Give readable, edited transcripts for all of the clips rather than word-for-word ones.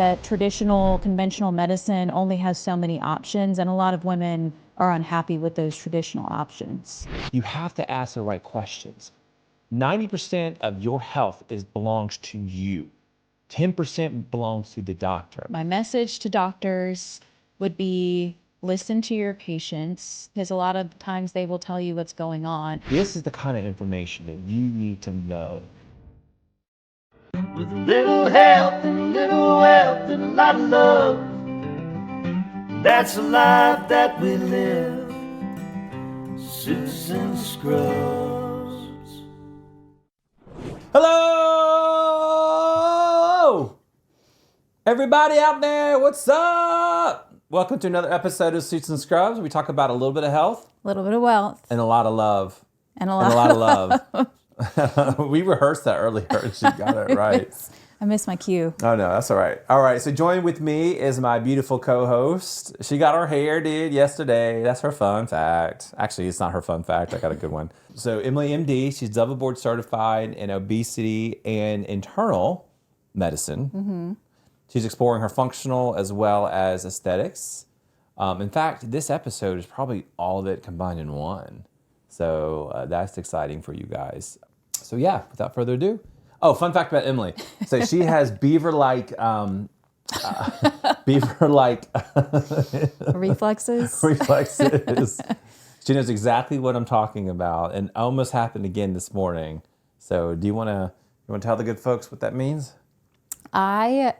that traditional, conventional medicine only has so many options, and a lot of women are unhappy with those traditional options. You have to ask the right questions. 90% of your health belongs to you. 10% belongs to the doctor. My message to doctors would be listen to your patients, because a lot of times they will tell you what's going on. This is the kind of information that you need to know. With a little help and a little wealth and a lot of love, that's the life that we live. Suits and scrubs. Hello! Everybody out there, what's up? Welcome to another episode of Suits and Scrubs. We talk about a little bit of health. A little bit of wealth. And a lot of love. And a lot of love. We rehearsed that earlier and she got it right. I missed my cue. Oh no, that's all right. All right, so join with me is my beautiful co-host. She got her hair did yesterday. That's her fun fact. Actually, it's not her fun fact. I got a good one. So Emily, MD, she's double board certified in obesity and internal medicine. Mm-hmm. She's exploring her functional as well as aesthetics. In fact, this episode is probably all of it combined in one. So that's exciting for you guys. So yeah, without further ado. Oh, fun fact about Emily. So she has beaver-like reflexes. Reflexes. She knows exactly what I'm talking about, and almost happened again this morning. So do you want to tell the good folks what that means? I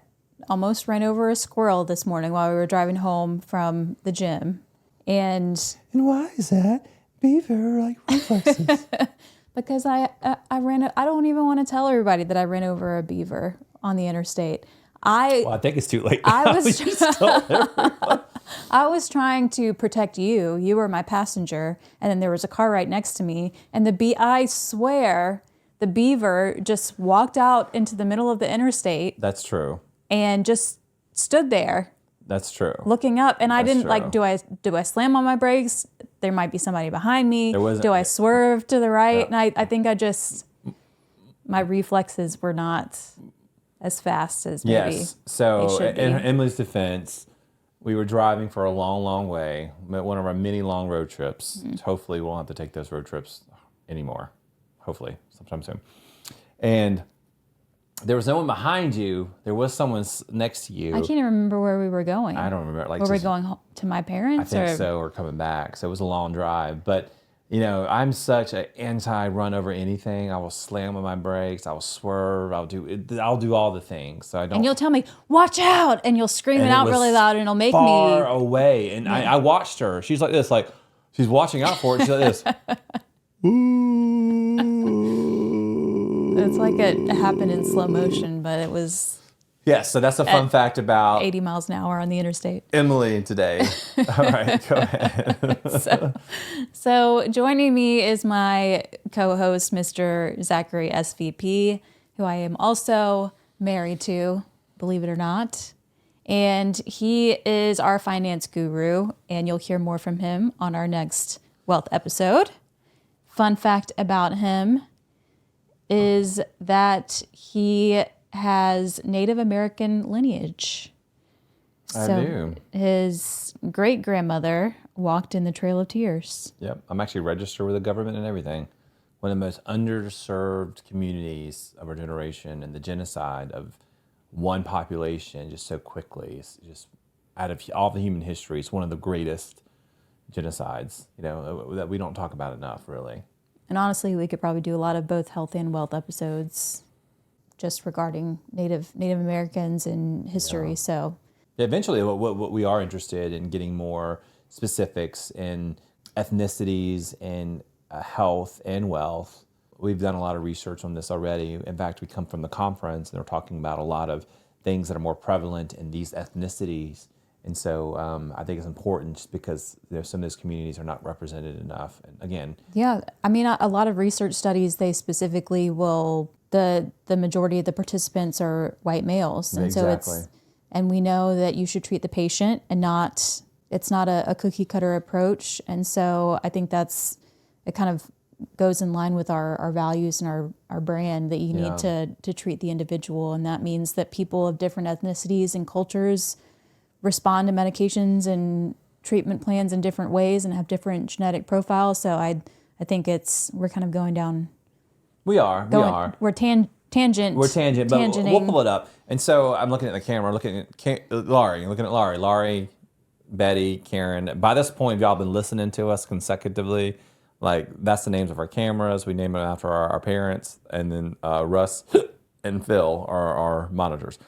almost ran over a squirrel this morning while we were driving home from the gym. And why is that? Beaver-like reflexes. Because I don't even want to tell everybody that I ran over a beaver on the interstate. I think it's too late. I was trying to protect you. You were my passenger, and then there was a car right next to me, and I swear the beaver just walked out into the middle of the interstate. That's true. And just stood there. That's true. Looking up, and I didn't true. do I slam on my brakes? There might be somebody behind me. Do I swerve to the right? Yeah. And I think my reflexes were not as fast as maybe. Yes. So they should be. In Emily's defense, we were driving for a long, long way. One of our many long road trips. Mm-hmm. Hopefully, we won't have to take those road trips anymore. Hopefully, sometime soon. And there was no one behind you. There was someone next to you. I can't even remember where we were going. I don't remember. Were we going home to my parents? I think so, or coming back. So it was a long drive. But, I'm such an anti-run over anything. I will slam on my brakes. I will swerve. I'll do all the things. So I don't. And you'll tell me, watch out! And you'll scream it out really loud, and it'll make me far away. And I watched her. She's like this, like she's watching out for it. She's like this. It's like it happened in slow motion, but it was... Yes, so that's a fun fact about... 80 miles an hour on the interstate. Emily today. All right, go ahead. So joining me is my co-host, Mr. Zachary SVP, who I am also married to, believe it or not. And he is our finance guru, and you'll hear more from him on our next wealth episode. Fun fact about him is that he has Native American lineage. I do. His great-grandmother walked in the Trail of Tears. Yep, I'm actually registered with the government and everything. One of the most underserved communities of our generation, and the genocide of one population just so quickly. It's just out of all the human history, it's one of the greatest genocides, that we don't talk about enough, really. And honestly, we could probably do a lot of both health and wealth episodes just regarding Native Americans and history. Yeah. So eventually, what we are interested in getting more specifics in ethnicities and health and wealth. We've done a lot of research on this already. In fact, we come from the conference and we're talking about a lot of things that are more prevalent in these ethnicities. And so I think it's important just because some of those communities are not represented enough. And again, yeah, I mean, a lot of research studies, they specifically will, the majority of the participants are white males. And exactly. So and we know that you should treat the patient and it's not a cookie cutter approach. And so I think it kind of goes in line with our values and our brand, that you need to treat the individual. And that means that people of different ethnicities and cultures respond to medications and treatment plans in different ways and have different genetic profiles. So I think we're kind of going down. We are. We're tangent. We're tangent, but we'll pull it up. And so I'm looking at the camera, looking at Laurie, Betty, Karen. By this point, y'all been listening to us consecutively. Like, that's the names of our cameras. We name them after our parents. And then Russ and Phil are our monitors.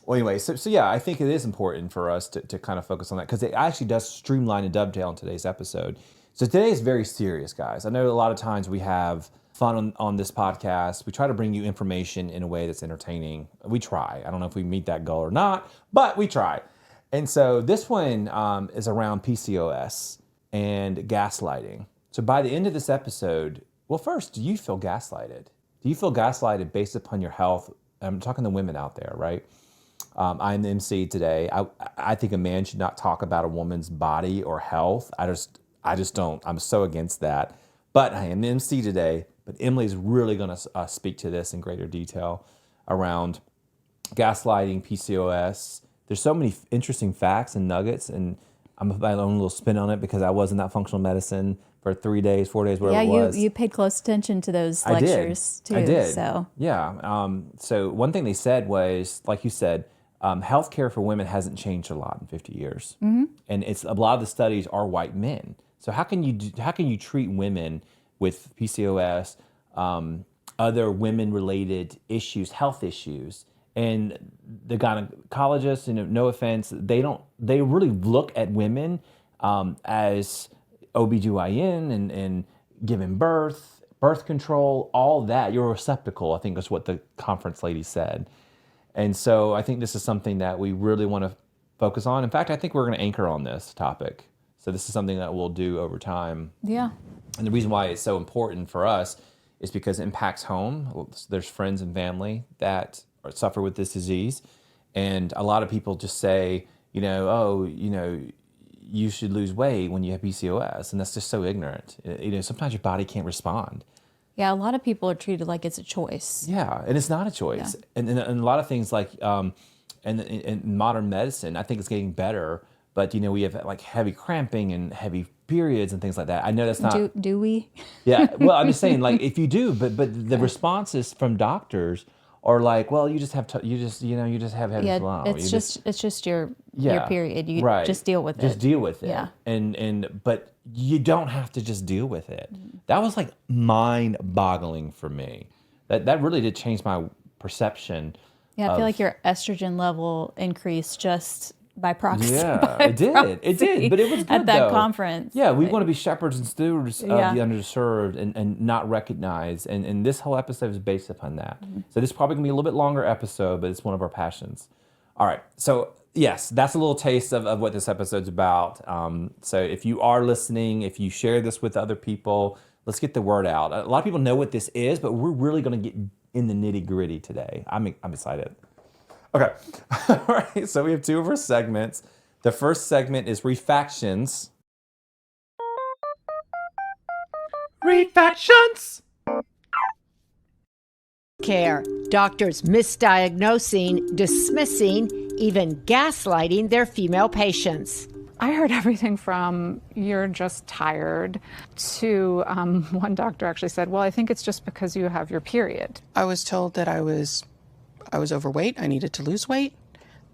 Well, anyway, so yeah, I think it is important for us to kind of focus on that, because it actually does streamline and dovetail in today's episode. So today is very serious, guys. I know a lot of times we have fun on this podcast. We try to bring you information in a way that's entertaining. We try. I don't know if we meet that goal or not, but we try. And so this one is around PCOS and gaslighting. So by the end of this episode, well, first, do you feel gaslighted? Do you feel gaslighted based upon your health? I'm talking to women out there, right? I'm the MC today. I think a man should not talk about a woman's body or health. I just don't. I'm so against that. But I am the MC today. But Emily's really going to speak to this in greater detail around gaslighting, PCOS. There's so many interesting facts and nuggets, and I'm going to put my own little spin on it because I was in that functional medicine for 3 days, 4 days, whatever it was. Yeah, you paid close attention to those lectures too. I did. So. Yeah. So one thing they said was, like you said, healthcare for women hasn't changed a lot in 50 years, and a lot of the studies are white men. So how can you treat women with PCOS, other women-related issues, health issues, and the gynecologists, no offense, they really look at women as OBGYN and giving birth control, all that. You're a receptacle, I think is what the conference lady said. And so I think this is something that we really want to focus on. In fact, I think we're going to anchor on this topic. So this is something that we'll do over time. Yeah. And the reason why it's so important for us is because it impacts home. There's friends and family that suffer with this disease. And a lot of people just say, you should lose weight when you have PCOS. And that's just so ignorant. Sometimes your body can't respond. Yeah, a lot of people are treated like it's a choice. Yeah, and it's not a choice. Yeah. And a lot of things like in modern medicine, I think it's getting better. But, we have like heavy cramping and heavy periods and things like that. I know that's not... Do we? Yeah, well, I'm just saying, like, if you do, but the responses from doctors are like, well, you just have heavy flow. It's just your period. You just deal with it. Just deal with it. Yeah. But you don't have to just deal with it. That was like mind-boggling for me. That really did change my perception. Yeah, I feel like your estrogen level increased just by proxy. Yeah, it did. It did, but it was good at that though. Conference. Yeah, we want to be shepherds and stewards of the underserved and not recognize. And this whole episode is based upon that. So this is probably going to be a little bit longer episode, but it's one of our passions. All right, so yes, that's a little taste of what this episode's about. So if you are listening, if you share this with other people, let's get the word out. A lot of people know what this is, but we're really going to get in the nitty gritty today. I'm excited. Okay, all right, so we have 2 of our segments. The first segment is Refactions. Refactions! Care. Doctors misdiagnosing, dismissing, even gaslighting their female patients. I heard everything from you're just tired to one doctor actually said, well, I think it's just because you have your period. I was told that I was overweight, I needed to lose weight,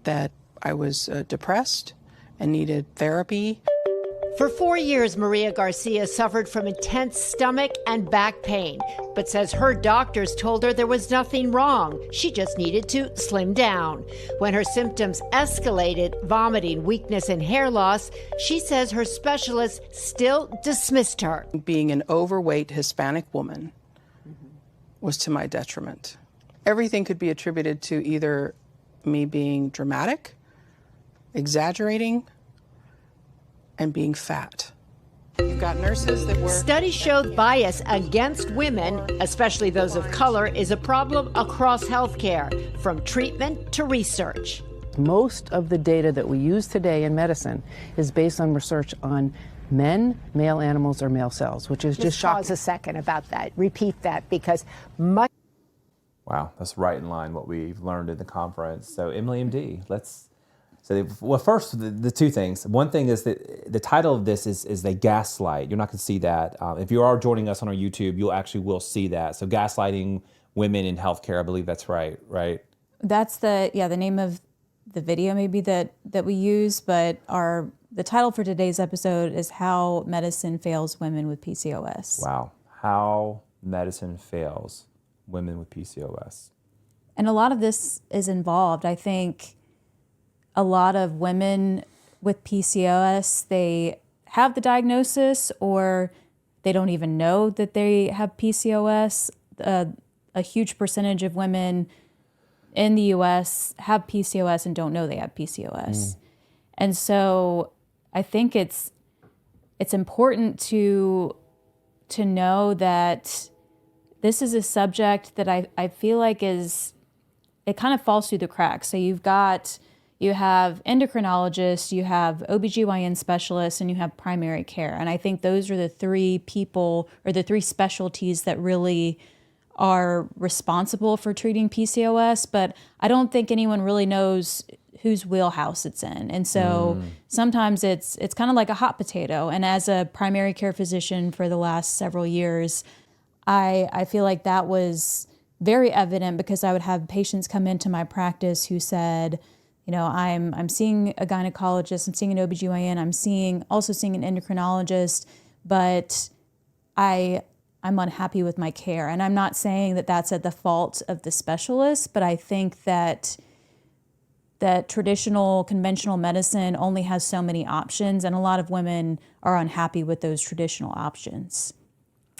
that I was depressed and needed therapy. For 4 years, Maria Garcia suffered from intense stomach and back pain, but says her doctors told her there was nothing wrong. She just needed to slim down. When her symptoms escalated, vomiting, weakness, and hair loss, she says her specialist still dismissed her. Being an overweight Hispanic woman was to my detriment. Everything could be attributed to either me being dramatic, exaggerating, and being fat. You've got nurses that were... Studies showed bias against women, especially those of color, is a problem across healthcare, from treatment to research. Most of the data that we use today in medicine is based on research on men, male animals, or male cells, which is just shocking. Pause a second about that. Repeat that, because much. Wow, that's right in line what we've learned in the conference. So Emily MD, first, the two things. One thing is that the title of this is they gaslight. You're not going to see that. If you are joining us on our YouTube, you actually will see that. So gaslighting women in healthcare, I believe that's right? That's the name of the video maybe that we use, but the title for today's episode is How Medicine Fails Women with PCOS. Wow, how medicine fails women with PCOS. And a lot of this is involved. I think a lot of women with PCOS, they have the diagnosis or they don't even know that they have PCOS. A huge percentage of women in the US have PCOS and don't know they have PCOS. And so I think it's important to know that this is a subject that I feel like it kind of falls through the cracks. So you have endocrinologists, you have OBGYN specialists, and you have primary care. And I think those are the three people or the three specialties that really are responsible for treating PCOS, but I don't think anyone really knows whose wheelhouse it's in. And so sometimes it's kind of like a hot potato. And as a primary care physician for the last several years, I feel like that was very evident because I would have patients come into my practice who said, I'm seeing a gynecologist, I'm seeing an OBGYN, I'm also seeing an endocrinologist, but I'm unhappy with my care. And I'm not saying that that's at the fault of the specialist, but I think that traditional conventional medicine only has so many options, and a lot of women are unhappy with those traditional options.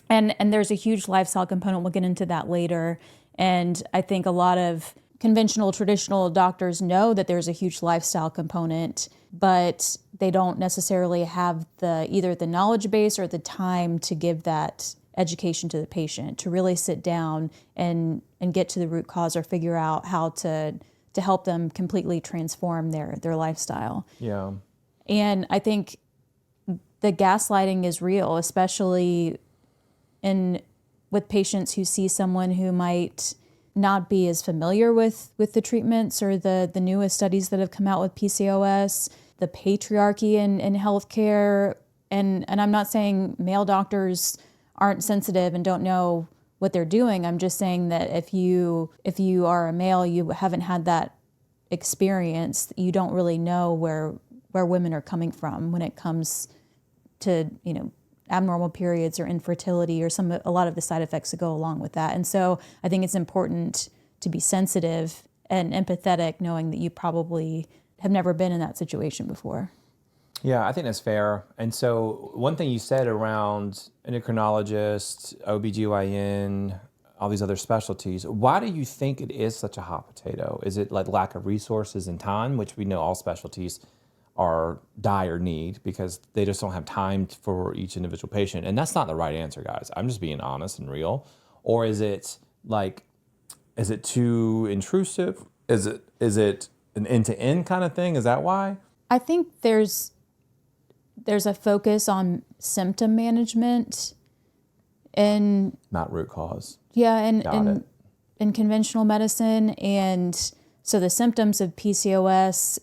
And there's a huge lifestyle component. We'll get into that later. And I think a lot of conventional, traditional doctors know that there's a huge lifestyle component, but they don't necessarily have either the knowledge base or the time to give that education to the patient, to really sit down and get to the root cause or figure out how to help them completely transform their lifestyle. Yeah. And I think the gaslighting is real, especially with patients who see someone who might not be as familiar with the treatments or the newest studies that have come out with PCOS, the patriarchy in healthcare. And I'm not saying male doctors aren't sensitive and don't know what they're doing. I'm just saying that if you are a male, you haven't had that experience, you don't really know where women are coming from when it comes to, abnormal periods or infertility or a lot of the side effects that go along with that. And so I think it's important to be sensitive and empathetic, knowing that you probably have never been in that situation before. Yeah, I think that's fair. And so one thing you said around endocrinologists, OBGYN, all these other specialties, why do you think it is such a hot potato? Is it like lack of resources and time, which we know all specialties are dire need because they just don't have time for each individual patient? And that's not the right answer, guys. I'm just being honest and real. Or is it too intrusive? Is it an end-to-end kind of thing? Is that why? I think there's a focus on symptom management and not root cause. Yeah, in conventional medicine. And so the symptoms of PCOS,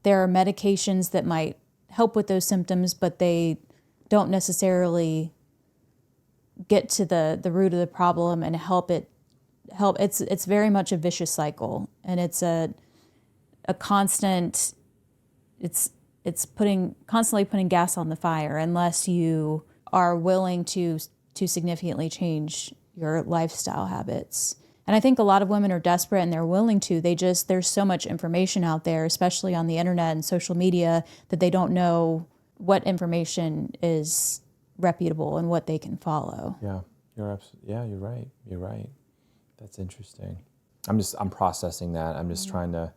there are medications that might help with those symptoms, but they don't necessarily get to the root of the problem and help. It's very much a vicious cycle, and it's a constant. It's constantly putting gas on the fire unless you are willing to significantly change your lifestyle habits. And I think a lot of women are desperate and they're willing to. There's so much information out there, especially on the internet and social media, that they don't know what information is reputable and what they can follow. Yeah, you're right. You're right. That's interesting. I'm processing that. I'm just trying to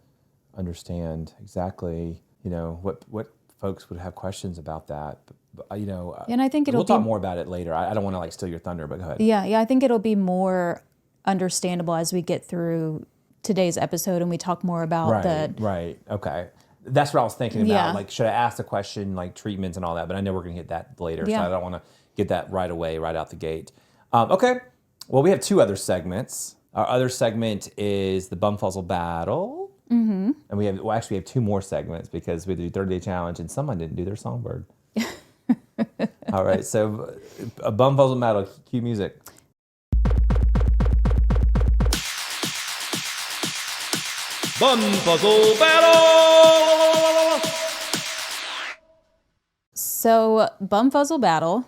understand exactly, what folks would have questions about that. But, and I think we'll talk more about it later. I don't want to steal your thunder, but go ahead. Yeah, I think it'll be more understandable as we get through today's episode and we talk more about Right. Okay. That's what I was thinking about. Yeah. Like, should I ask the question, like treatments and all that? But I know we're going to hit that later, Yeah. so I don't want to get that right away, right out the gate. Okay. Well, we have 2 other segments. Our other segment is the bumfuzzle battle. Mm-hmm. And we have 2 more segments because we do 30-day challenge and someone didn't do their songbird. All right. So a bumfuzzle battle, cue music. Bumfuzzle battle! So, bumfuzzle battle,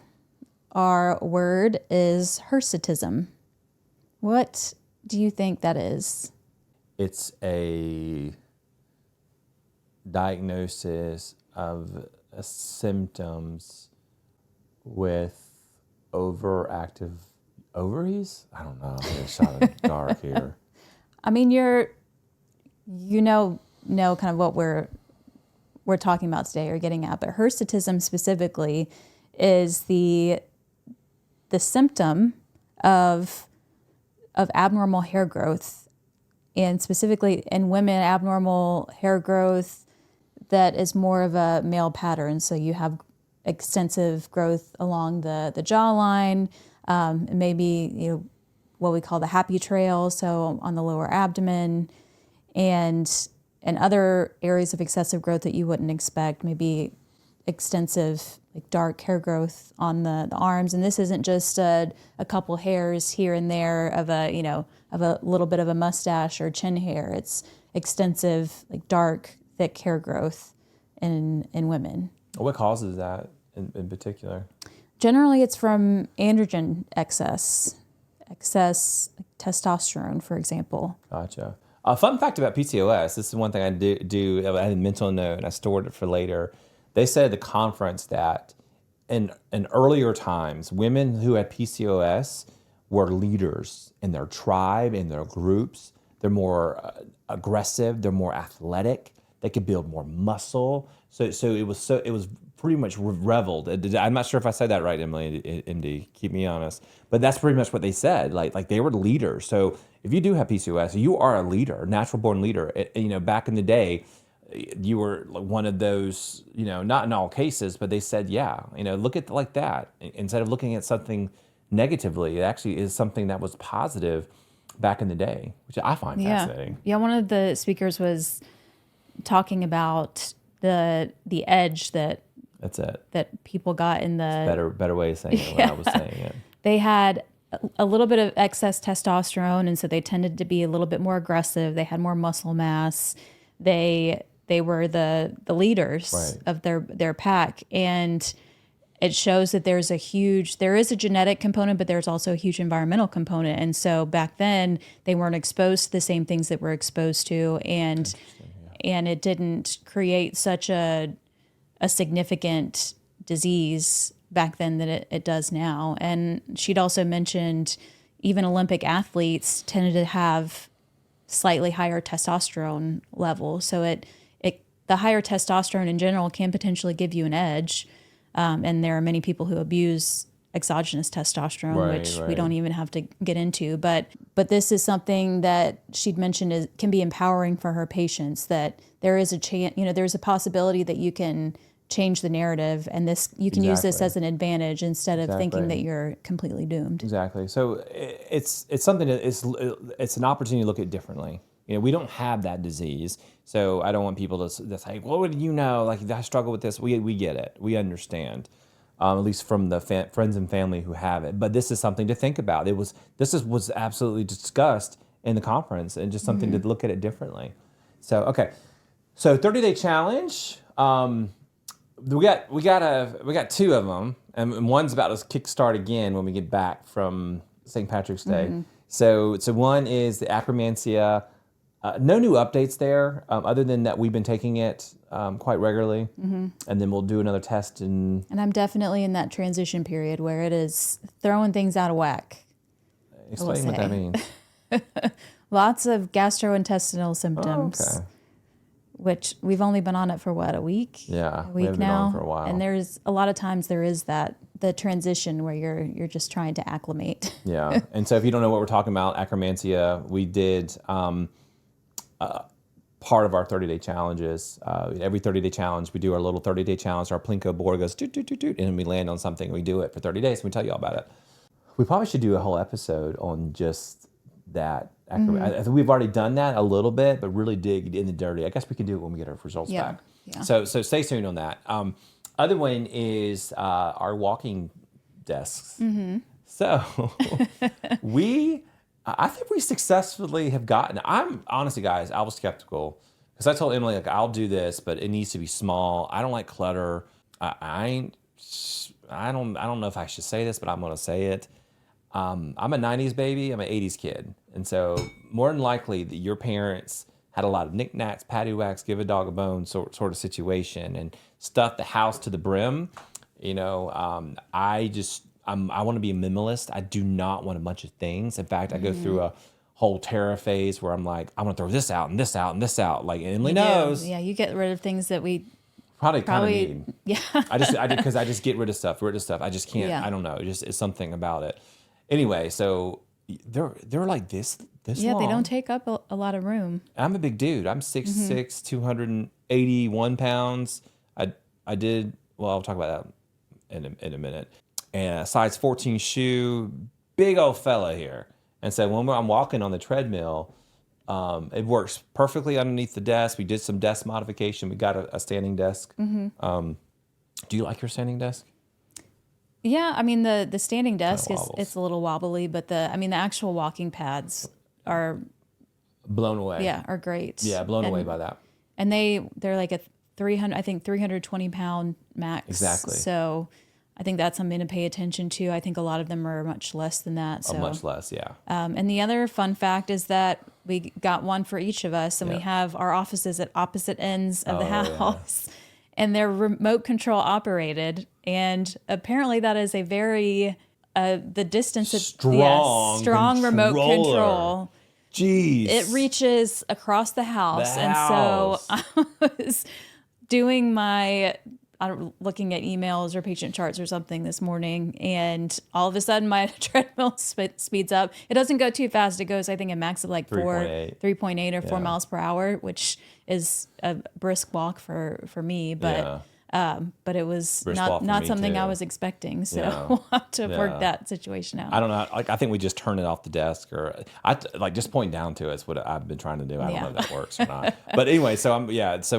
our word is hirsutism. What do you think that is? It's a diagnosis of symptoms with overactive ovaries? I don't know. I'm shot in the dark here. I mean, you know kind of what we're talking about today or getting at, but hirsutism specifically is the symptom of abnormal hair growth, and specifically in women, abnormal hair growth that is more of a male pattern. So you have extensive growth along the jawline, maybe what we call the happy trail, so on the lower abdomen, and other areas of excessive growth that you wouldn't expect, maybe extensive like dark hair growth on the arms. And this isn't just a couple hairs here and there of a little bit of a mustache or chin hair. It's extensive, like dark, thick hair growth in women. What causes that in particular? Generally, it's from androgen excess testosterone, for example. Gotcha. A fun fact about PCOS, this is one thing I do. I had a mental note and I stored it for later. They said at the conference that in earlier times, women who had PCOS were leaders in their tribe, in their groups. They're more aggressive. They're more athletic. They could build more muscle. So it was pretty much reveled. I'm not sure if I said that right, Emily, MD. Keep me honest. But that's pretty much what they said. Like they were leaders. So if you do have PCOS, you are a leader, natural born leader. Back in the day, you were one of those, not in all cases, but they said, look at it like that. Instead of looking at something negatively, it actually is something that was positive back in the day, which I find fascinating. Yeah, one of the speakers was talking about the edge that people got in the better way of saying it when I was saying it. They had a little bit of excess testosterone, and so they tended to be a little bit more aggressive. They had more muscle mass. They were the leaders of their pack, and it shows that there is a genetic component, but there's also a huge environmental component. And so back then they weren't exposed to the same things that we're exposed to, and it didn't create such a significant disease back then that it does now. And she'd also mentioned even Olympic athletes tended to have slightly higher testosterone level. So the higher testosterone in general can potentially give you an edge. And there are many people who abuse exogenous testosterone, which we don't even have to get into. But this is something that she'd mentioned can be empowering for her patients, that there is a chance, there's a possibility that you can change the narrative, and you can use this as an advantage instead of thinking that you're completely doomed. Exactly. So it's something that it's an opportunity to look at differently. We don't have that disease, so I don't want people to say, "Well, what do you know? Like, I struggle with this." We get it. We understand, at least from the friends and family who have it. But this is something to think about. This was absolutely discussed in the conference, and just something to look at it differently. So 30-day challenge. We got 2 of them, and one's about to kickstart again when we get back from St. Patrick's Day. So one is the acromantia. No new updates there, other than that we've been taking it quite regularly, and then we'll do another test. And I'm definitely in that transition period where it is throwing things out of whack. Explain what that means. Lots of gastrointestinal symptoms. Okay. Which we've only been on it for a week? Yeah, a week we haven't now. been on for a while. And there's a lot of times there is the transition where you're just trying to acclimate. Yeah, and so if you don't know what we're talking about, acromantia, we did part of our 30-day challenges. Every 30-day challenge, we do our little 30-day challenge. Our Plinko board goes doot, doot, doot, doot, and then we land on something. We do it for 30 days, and we tell you all about it. We probably should do a whole episode on just that. I think we've already done that a little bit, but really dig in the dirty. I guess we can do it when we get our results back. Yeah. So stay tuned on that. Other one is our walking desks. So I think we successfully have gotten. I'm honestly, guys, I was skeptical because I told Emily, like, I'll do this, but it needs to be small. I don't like clutter. I don't know if I should say this, but I'm gonna say it. I'm a 90s baby. I'm an 80s kid, and so more than likely that your parents had a lot of knickknacks, paddywhacks, give a dog a bone sort of situation, and stuffed the house to the brim. You know, I want to be a minimalist. I do not want a bunch of things. In fact, I go through a whole terror phase where I'm like, I want to throw this out and this out and this out. Like Emily knows. Yeah, you get rid of things that we probably kind of need. Yeah. I just get rid of stuff. I just can't. Yeah. I don't know. It's something about it. Anyway, so they're like this Yeah, long. they don't take up a lot of room. I'm a big dude. I'm 6'6", 281 pounds. I did. Well, I'll talk about that in a minute. And a size 14 shoe, big old fella here. And so when I'm walking on the treadmill, it works perfectly underneath the desk. We did some desk modification. We got a standing desk. Do you like your standing desk? Yeah, I mean the standing desk Kinda wobbles. it's a little wobbly, but the actual walking pads are Blown away. are great. Yeah, blown away by that. And they're like a 320 pound max. Exactly. So I think that's something to pay attention to. I think a lot of them are much less than that. So Much less, yeah. and the other fun fact is that we got one for each of us, and we have our offices at opposite ends of the house, and they're remote control operated. And apparently, that is a very the distance strong remote control. Jeez, It reaches across the house, and so I was doing my. Looking at emails or patient charts or something this morning, and all of a sudden my treadmill speeds up. It doesn't go too fast. It goes, I think, a max of like 3.8 or 4 miles per hour, which is a brisk walk for me. But it was Brisk walk for not me something too. I was expecting. So we'll have to work that situation out. I don't know. Like, I think we just turn it off the desk, or just point down to it is what I've been trying to do. I don't know if that works or not. But anyway, so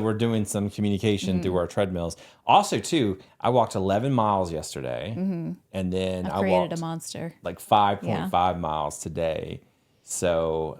we're doing some communication through our treadmills. Also, too, I walked 11 miles yesterday, and then I created walked a monster. like 5.5 miles today. So,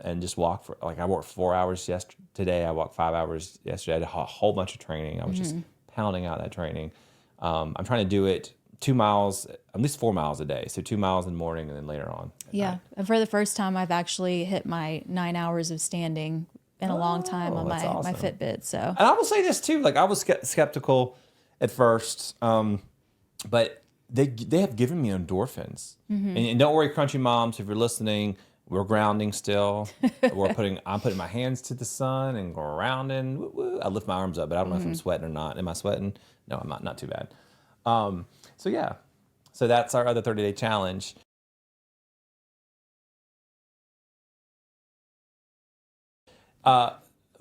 and just walk for I worked 4 hours today. I walked 5 hours yesterday. I did a whole bunch of training. I was just pounding out that training. I'm trying to do it 2 miles, at least 4 miles a day. So 2 miles in the morning and then later on. Yeah. And for the first time, I've actually hit my 9 hours of standing in a long time on my Fitbit. So, and I will say this too, like I was skeptical at first, but they have given me endorphins. And don't worry, Crunchy Moms, if you're listening, we're grounding still. I'm putting my hands to the sun and grounding. Woo, woo. I lift my arms up, but I don't know if I'm sweating or not. Am I sweating? No, I'm not too bad. So that's our other 30-day challenge.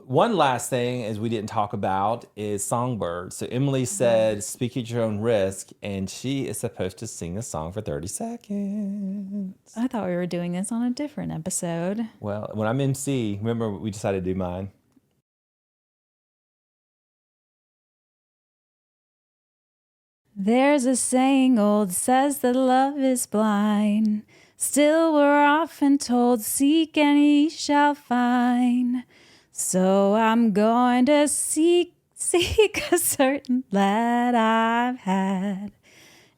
One last thing is we didn't talk about is songbirds. So Emily said, speak at your own risk, and she is supposed to sing a song for 30 seconds. I thought we were doing this on a different episode. Well, when I'm MC, remember we decided to do mine? There's a saying old says that love is blind. Still we're often told, seek and ye shall find. So I'm going to seek a certain lad I've had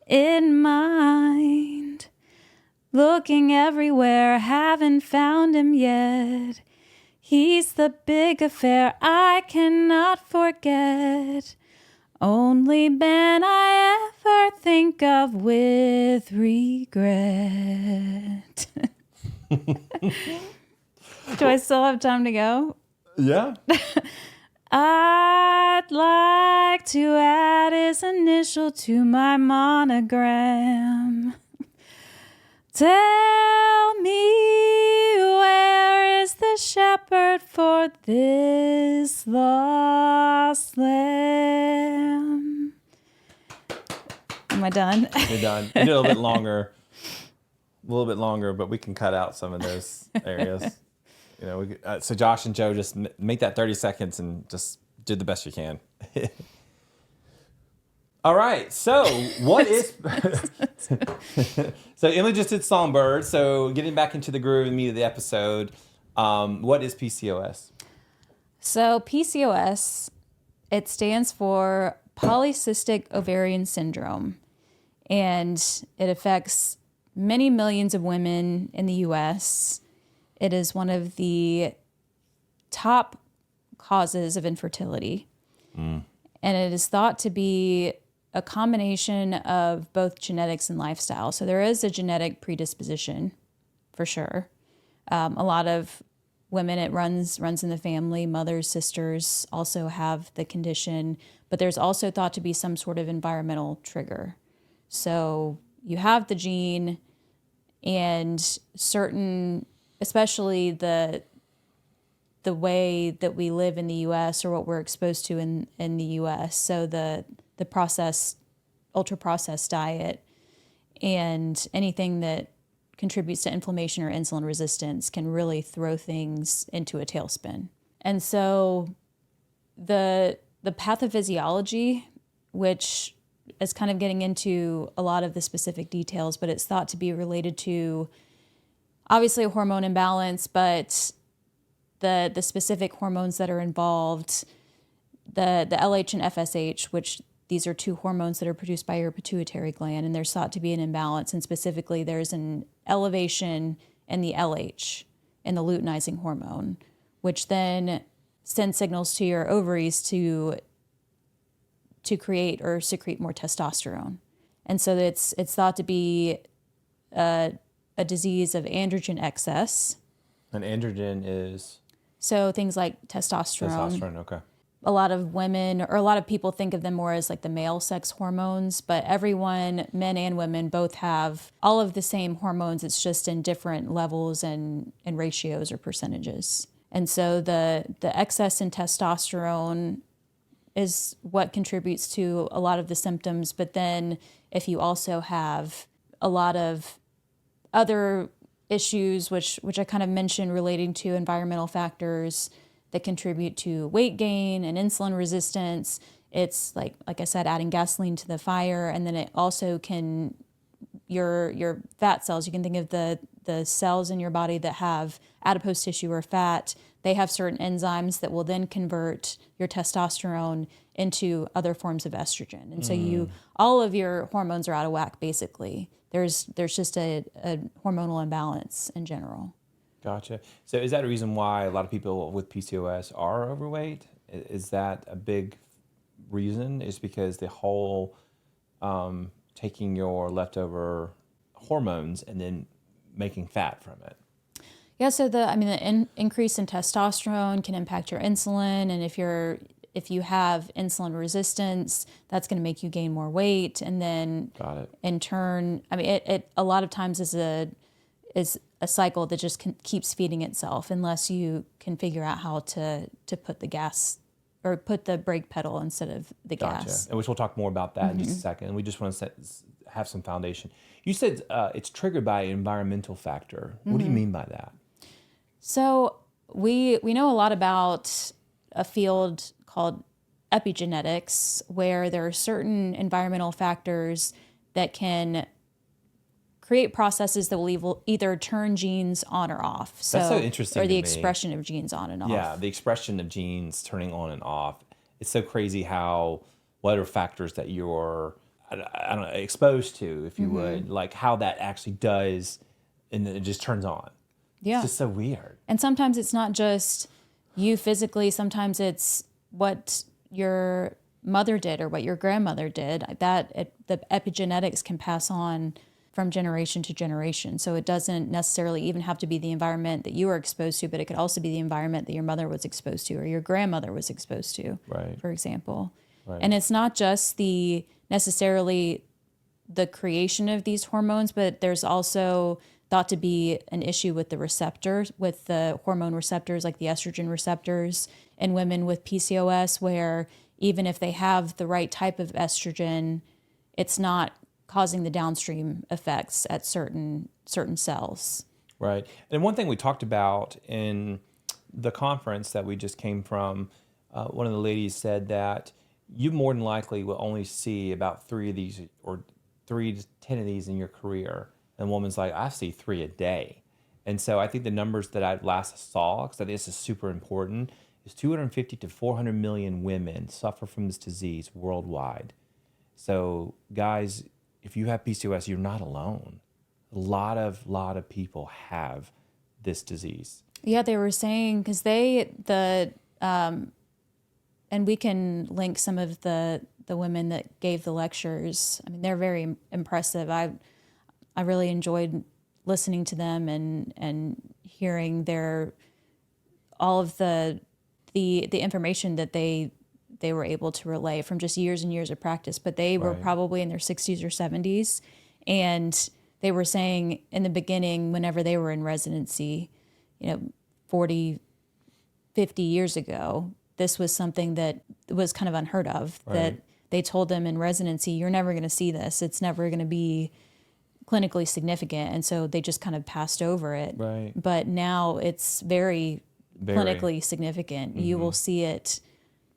in mind. Looking everywhere, haven't found him yet. He's the big affair I cannot forget. Only man I ever think of with regret. Do I still have time to go? Yeah. I'd like to add his initial to my monogram. Tell me, where is the a shepherd for this lost lamb. Am I done? You're done. You did a little bit longer, but we can cut out some of those areas. You know, so Josh and Joe, just make that 30 seconds and just do the best you can. All right. So what is? So Emily just did Songbird. So getting back into the groove and meat of the episode, what is PCOS? So PCOS, it stands for Polycystic Ovarian Syndrome, and it affects many millions of women in the U.S. It is one of the top causes of infertility, and it is thought to be a combination of both genetics and lifestyle. So there is a genetic predisposition, for sure. A lot of women, it runs in the family. Mothers, sisters also have the condition, but there's also thought to be some sort of environmental trigger. So you have the gene, and certain, especially the way that we live in the U.S. or what we're exposed to in the U.S. So the processed, ultra-processed diet and anything that contributes to inflammation or insulin resistance can really throw things into a tailspin. And so the pathophysiology, which is kind of getting into a lot of the specific details, but it's thought to be related to obviously a hormone imbalance, but the specific hormones that are involved, the LH and FSH, which these are two hormones that are produced by your pituitary gland, and there's thought to be an imbalance. And specifically, there's an elevation in the LH, in the luteinizing hormone, which then sends signals to your ovaries to create or secrete more testosterone. And so it's thought to be a disease of androgen excess. And androgen is? So things like testosterone. Testosterone, okay. A lot of women, or a lot of people think of them more as like the male sex hormones, but everyone, men and women, both have all of the same hormones. It's just in different levels and ratios or percentages. And so the excess in testosterone is what contributes to a lot of the symptoms. But then if you also have a lot of other issues, which I kind of mentioned relating to environmental factors that contribute to weight gain and insulin resistance, it's like I said, adding gasoline to the fire. And then it also can, your fat cells, you can think of the cells in your body that have adipose tissue or fat, they have certain enzymes that will then convert your testosterone into other forms of estrogen. And so all of your hormones are out of whack, basically. There's just a hormonal imbalance in general. Gotcha. So is that a reason why a lot of people with PCOS are overweight? Is that a big reason? Is because the whole taking your leftover hormones and then making fat from it? Yeah, so the increase in testosterone can impact your insulin, and if you have insulin resistance, that's going to make you gain more weight, and then in turn, it a lot of times is a cycle that just keeps feeding itself unless you can figure out how to put the gas or put the brake pedal instead of the gas. And which we'll talk more about that in just a second. We just want to have some foundation. You said it's triggered by an environmental factor. What do you mean by that? So we know a lot about a field called Epigenetics, where there are certain environmental factors that can create processes that will either turn genes on or off. That's so interesting. Or the expression of genes on and off. Yeah, the expression of genes turning on and off. It's so crazy how whatever factors that you're, I don't know, exposed to, if you would, like how that actually does, and then it just turns on. Yeah. It's just so weird. And sometimes it's not just you physically, sometimes it's what your mother did or what your grandmother did. The epigenetics can pass on from generation to generation. So it doesn't necessarily even have to be the environment that you were exposed to, but it could also be the environment that your mother was exposed to or your grandmother was exposed to, for example. Right. And it's not just necessarily the creation of these hormones, but there's also thought to be an issue with the receptors, with the hormone receptors, like the estrogen receptors in women with PCOS, where even if they have the right type of estrogen, it's not causing the downstream effects at certain cells. Right. And one thing we talked about in the conference that we just came from, one of the ladies said that you more than likely will only see about 3 of these or 3 to 10 of these in your career. And a woman's like, I see 3 a day. And so I think the numbers that I last saw, because I think this is super important, is 250 to 400 million women suffer from this disease worldwide. So guys, if you have PCOS, you're not alone. A lot of people have this disease. Yeah, they were saying, because and we can link some of the women that gave the lectures. I mean, they're very impressive. I really enjoyed listening to them and hearing all of the information that they were able to relay from just years and years of practice. But they were probably in their 60s or 70s, and they were saying in the beginning, whenever they were in residency, 40, 50 years ago, this was something that was kind of unheard of, that they told them in residency, you're never going to see this. It's never going to be clinically significant. And so they just kind of passed over it. Right. But now it's very clinically significant. You will see it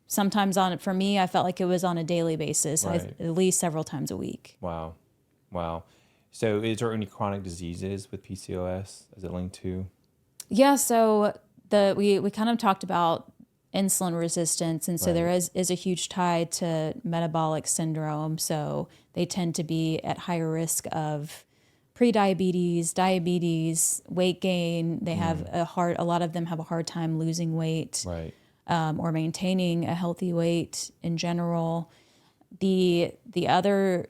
sometimes for me, I felt like it was on a daily basis, at least several times a week. Wow. So is there any chronic diseases with PCOS? Is it linked to? Yeah, so we kind of talked about insulin resistance, and so there is a huge tie to metabolic syndrome. So they tend to be at higher risk of prediabetes, diabetes, weight gain. They have a lot of them have a hard time losing weight, or maintaining a healthy weight in general. The other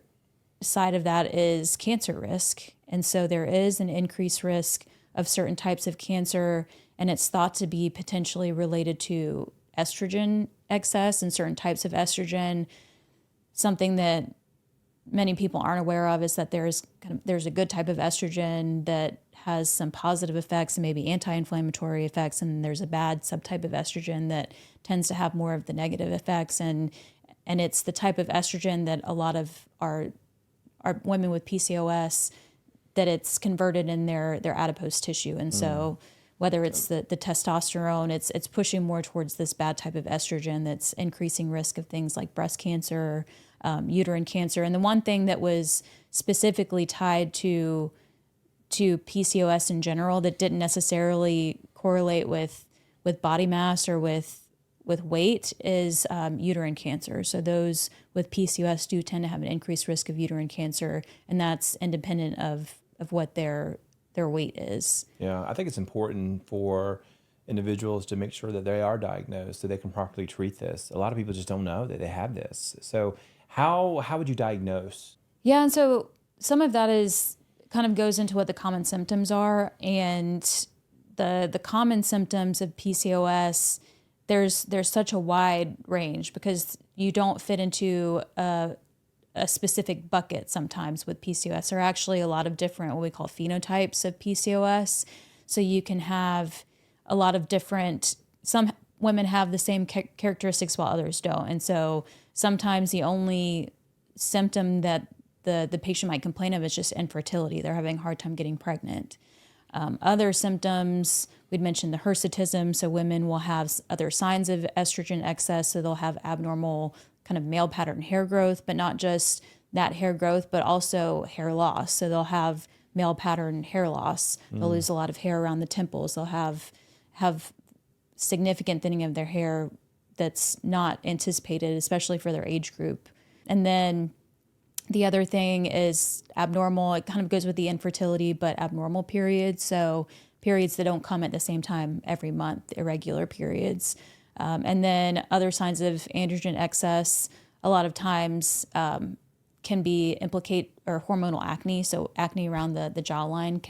side of that is cancer risk, and so there is an increased risk of certain types of cancer, and it's thought to be potentially related to estrogen excess and certain types of estrogen. Something that many people aren't aware of is that there's a good type of estrogen that has some positive effects and maybe anti-inflammatory effects, and there's a bad subtype of estrogen that tends to have more of the negative effects, and it's the type of estrogen that a lot of our women with PCOS, that it's converted in their adipose tissue. And so whether it's the testosterone, it's pushing more towards this bad type of estrogen that's increasing risk of things like breast cancer, uterine cancer. And the one thing that was specifically tied to PCOS in general that didn't necessarily correlate with body mass or with weight is uterine cancer. So those with PCOS do tend to have an increased risk of uterine cancer, and that's independent of what their weight is. Yeah, I think it's important for individuals to make sure that they are diagnosed so they can properly treat this. A lot of people just don't know that they have this. So how would you diagnose? Yeah, and so some of that is kind of goes into what the common symptoms are, and the common symptoms of PCOS, there's such a wide range because you don't fit into a specific bucket sometimes with PCOS. There are actually a lot of different what we call phenotypes of PCOS. So you can have a lot of different, some women have the same characteristics while others don't. And so sometimes the only symptom that the patient might complain of is just infertility. They're having a hard time getting pregnant. Other symptoms, we'd mentioned the hirsutism. So women will have other signs of estrogen excess. So they'll have abnormal kind of male pattern hair growth, but not just that hair growth, but also hair loss. So they'll have male pattern hair loss. They'll lose a lot of hair around the temples. They'll have significant thinning of their hair that's not anticipated, especially for their age group. And then the other thing is abnormal. It kind of goes with the infertility, but abnormal periods. So periods that don't come at the same time every month, irregular periods. And then other signs of androgen excess, a lot of times can implicate hormonal acne. So acne around the jawline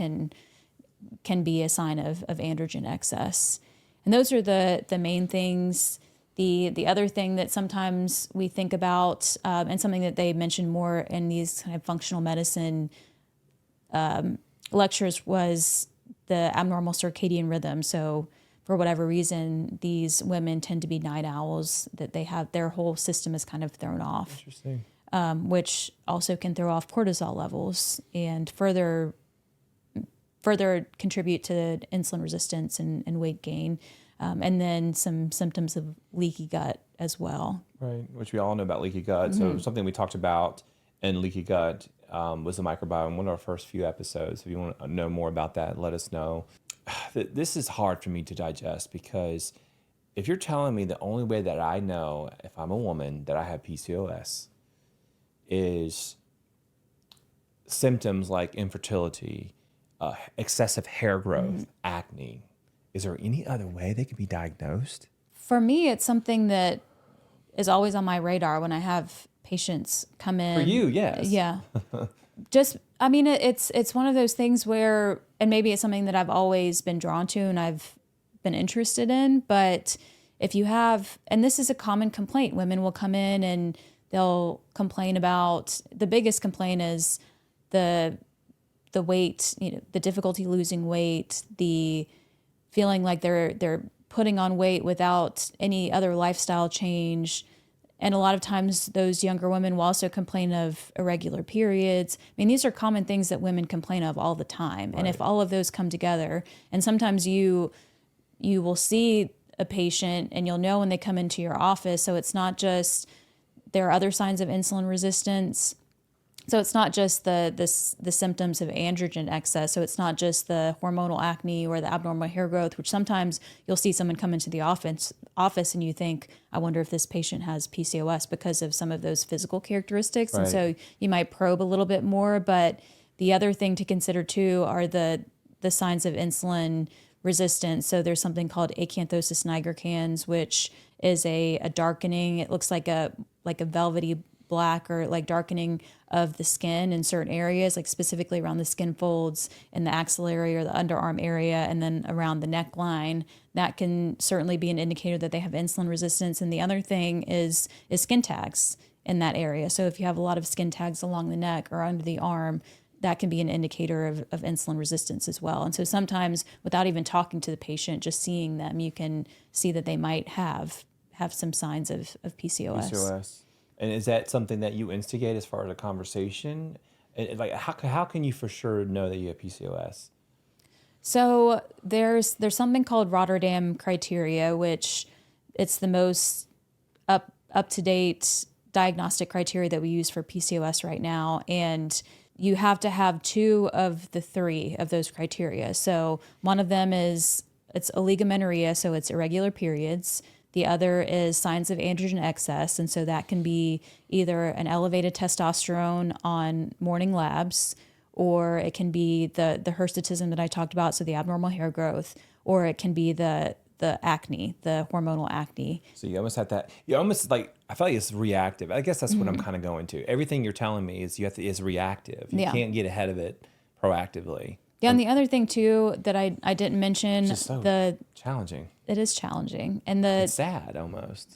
can be a sign of androgen excess. And those are the main things. The other thing that sometimes we think about, and something that they mention more in these kind of functional medicine lectures was the abnormal circadian rhythm. So for whatever reason, these women tend to be night owls, that they have their whole system is kind of thrown off. Interesting. Which also can throw off cortisol levels and further contribute to insulin resistance and weight gain, and then some symptoms of leaky gut as well. Right, which we all know about leaky gut. So something we talked about in leaky gut was the microbiome, one of our first few episodes. If you want to know more about that, let us know. This is hard for me to digest, because if you're telling me the only way that I know if I'm a woman that I have PCOS is symptoms like infertility, excessive hair growth, acne, is there any other way they could be diagnosed? For me, it's something that is always on my radar when I have patients come in. For you, yes. Yeah. It's one of those things where, and maybe it's something that I've always been drawn to and I've been interested in, but if you have, and this is a common complaint, women will come in and they'll complain about, the biggest complaint is the weight, the difficulty losing weight, the feeling like they're putting on weight without any other lifestyle change. And a lot of times those younger women will also complain of irregular periods. I mean, these are common things that women complain of all the time. Right. And if all of those come together, and sometimes you will see a patient and you'll know when they come into your office. So it's not just, there are other signs of insulin resistance. So it's not just the symptoms of androgen excess. So it's not just the hormonal acne or the abnormal hair growth, which sometimes you'll see someone come into the office and you think, I wonder if this patient has PCOS because of some of those physical characteristics. Right. And so you might probe a little bit more. But the other thing to consider too are the signs of insulin resistance. So there's something called acanthosis nigricans, which is a darkening. It looks like a velvety black or like darkening of the skin in certain areas, like specifically around the skin folds in the axillary or the underarm area, and then around the neckline. That can certainly be an indicator that they have insulin resistance. And the other thing is skin tags in that area. So if you have a lot of skin tags along the neck or under the arm, that can be an indicator of insulin resistance as well. And so sometimes without even talking to the patient, just seeing them, you can see that they might have some signs of PCOS. And is that something that you instigate as far as a conversation? And like, how can you for sure know that you have PCOS? So there's something called Rotterdam criteria, which it's the most up to date diagnostic criteria that we use for PCOS right now, and you have to have 2 of the 3 of those criteria. So one of them is it's oligomenorrhea, so it's irregular periods. The other is signs of androgen excess, and so that can be either an elevated testosterone on morning labs, or it can be the hirsutism that I talked about, so the abnormal hair growth, or it can be the acne, the hormonal acne. So you almost have that. You almost like, I feel like it's reactive. I guess that's what I'm kind of going to. Everything you're telling me is is reactive. You can't get ahead of it proactively. Yeah, and the other thing too that I didn't mention, it's just so challenging. It is challenging, and it's sad almost.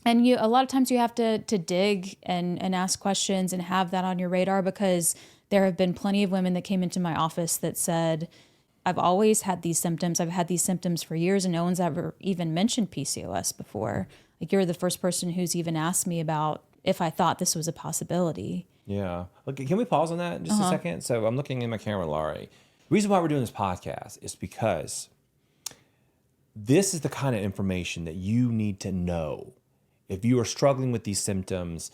And a lot of times you have to dig and ask questions and have that on your radar, because there have been plenty of women that came into my office that said, I've always had these symptoms. I've had these symptoms for years, and no one's ever even mentioned PCOS before. Like, you're the first person who's even asked me about if I thought this was a possibility. Yeah. Okay, can we pause on that just a second? So I'm looking in my camera, Laurie. The reason why we're doing this podcast is because this is the kind of information that you need to know. If you are struggling with these symptoms,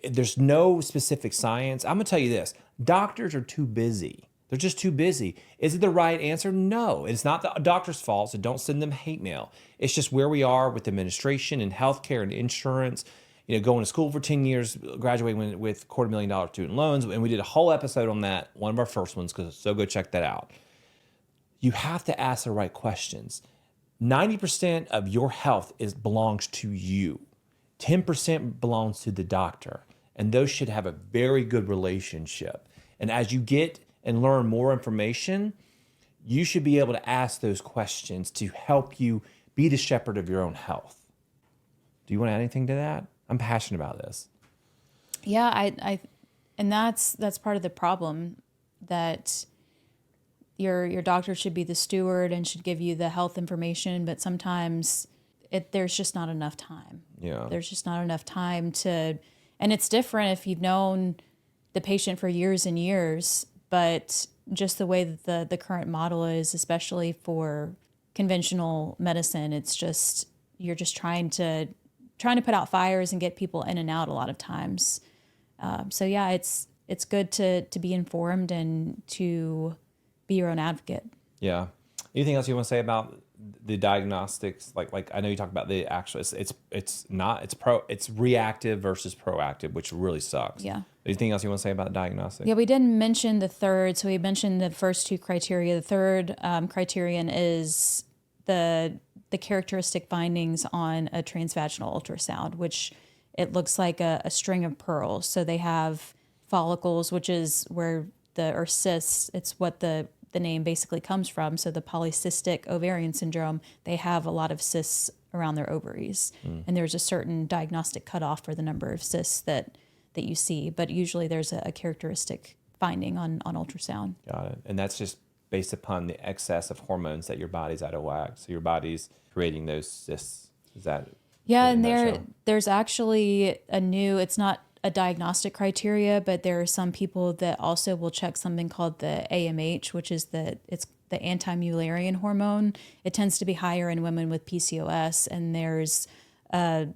there's no specific science. I'm going to tell you this. Doctors are too busy. They're just too busy. Is it the right answer? No. It's not the doctor's fault, so don't send them hate mail. It's just where we are with administration and healthcare and insurance. Going to school for 10 years, graduating with $250,000 student loans. And we did a whole episode on that, one of our first ones, so go check that out. You have to ask the right questions. 90% of your health belongs to you. 10% belongs to the doctor. And those should have a very good relationship. And as you get and learn more information, you should be able to ask those questions to help you be the shepherd of your own health. Do you want to add anything to that? I'm passionate about this. Yeah, and that's part of the problem, that your doctor should be the steward and should give you the health information, but sometimes there's just not enough time. Yeah. There's just not enough time to, and it's different if you've known the patient for years and years, but just the way that the current model is, especially for conventional medicine, it's just, you're just trying to put out fires and get people in and out a lot of times. So yeah, it's good to be informed and to be your own advocate. Yeah. Anything else you want to say about the diagnostics? Like I know you talked about the actual, it's reactive versus proactive, which really sucks. Yeah. Anything else you want to say about diagnostics? Yeah, we didn't mention the third. So we mentioned the first two criteria. The third criterion is the characteristic findings on a transvaginal ultrasound, which it looks like a string of pearls. So they have follicles, which is where or cysts, it's what the name basically comes from. So the Polycystic Ovarian Syndrome, they have a lot of cysts around their ovaries. And there's a certain diagnostic cutoff for the number of cysts that you see. But usually there's a characteristic finding on ultrasound. Got it. And that's just based upon the excess of hormones that your body's out of whack. So your body's creating those cysts. Is that? Yeah, and there's actually it's not a diagnostic criteria, but there are some people that also will check something called the AMH, which is it's the anti-Mullerian hormone. It tends to be higher in women with PCOS, and there's a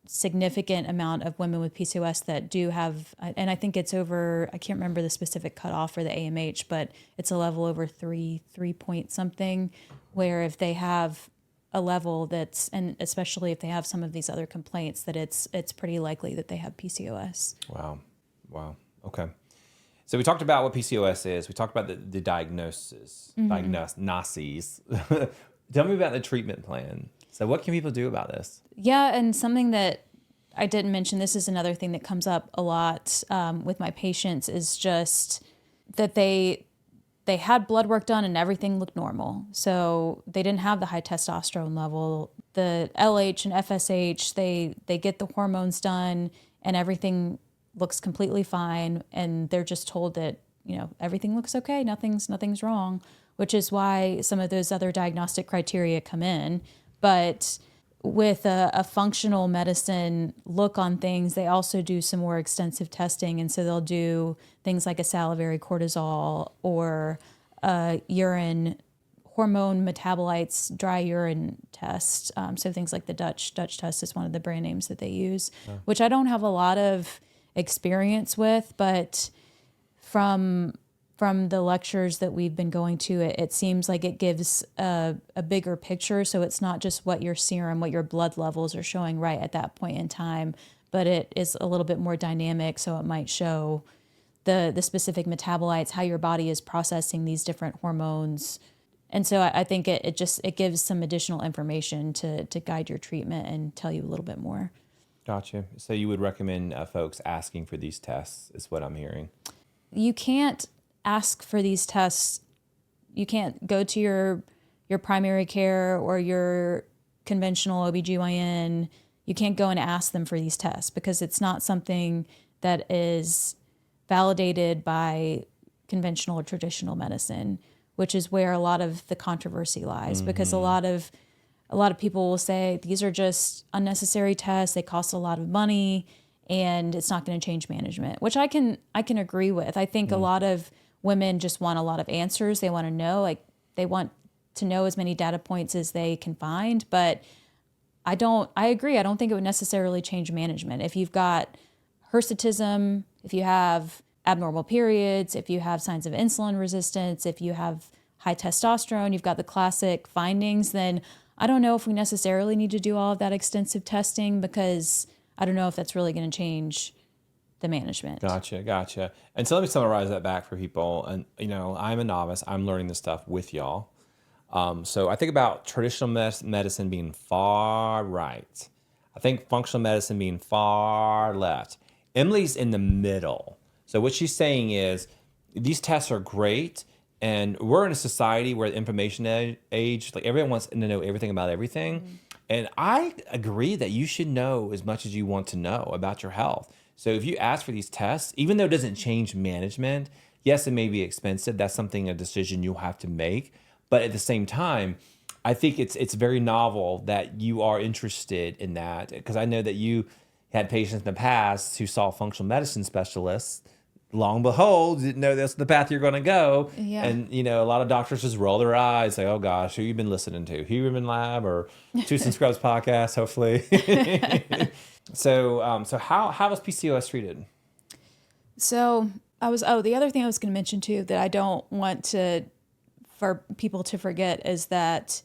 significant amount of women with PCOS that do have, and I think it's over, I can't remember the specific cutoff for the AMH, but it's a level over 3 point something, where if they have a level and especially if they have some of these other complaints, that it's pretty likely that they have PCOS. Wow. Okay. So we talked about what PCOS is. We talked about the diagnosis, diagnoses. Tell me about the treatment plan. So what can people do about this? Yeah, and something that I didn't mention, this is another thing that comes up a lot with my patients, is just that they had blood work done and everything looked normal. So they didn't have the high testosterone level. The LH and FSH, they get the hormones done and everything looks completely fine. And they're just told that, everything looks okay, nothing's wrong, which is why some of those other diagnostic criteria come in. But with a functional medicine look on things, they also do some more extensive testing. And so they'll do things like a salivary cortisol or urine hormone metabolites, dry urine test. So things like the Dutch test is one of the brand names that they use, which I don't have a lot of experience with, but from the lectures that we've been going to, it seems like it gives a bigger picture. So it's not just what your serum, what your blood levels are showing right at that point in time, but it is a little bit more dynamic. So it might show the specific metabolites, how your body is processing these different hormones. And so I think it gives some additional information to guide your treatment and tell you a little bit more. Gotcha. So you would recommend folks asking for these tests, is what I'm hearing. You can't ask for these tests. You can't go to your primary care or your conventional OBGYN. You can't go and ask them for these tests because it's not something that is validated by conventional or traditional medicine, which is where a lot of the controversy lies. Because a lot of people will say these are just unnecessary tests, they cost a lot of money, and it's not going to change management, which I can agree with. I think a lot of women just want a lot of answers. They want to know, they want to know as many data points as they can find. But I agree. I don't think it would necessarily change management. If you've got hirsutism, if you have abnormal periods, if you have signs of insulin resistance, if you have high testosterone, you've got the classic findings, then I don't know if we necessarily need to do all of that extensive testing, because I don't know if that's really going to change the management. Gotcha. And so let me summarize that back for people. And, I'm a novice. I'm learning this stuff with y'all. So I think about traditional medicine being far right. I think functional medicine being far left. Emily's in the middle. So what she's saying is these tests are great. And we're in a society where the information age, everyone wants to know everything about everything. Mm-hmm. And I agree that you should know as much as you want to know about your health. So if you ask for these tests, even though it doesn't change management, Yes, it may be expensive. That's a decision you'll have to make. But at the same time, I think it's very novel that you are interested in that, because I know that you had patients in the past who saw functional medicine specialists. Long and behold, didn't know that's the path you're going to go. Yeah. And, a lot of doctors just roll their eyes, say, oh gosh, who you been listening to? Human Lab or Tucson Scrubs podcast, hopefully. So how was PCOS treated? So the other thing I was going to mention too, that I don't want for people to forget, is that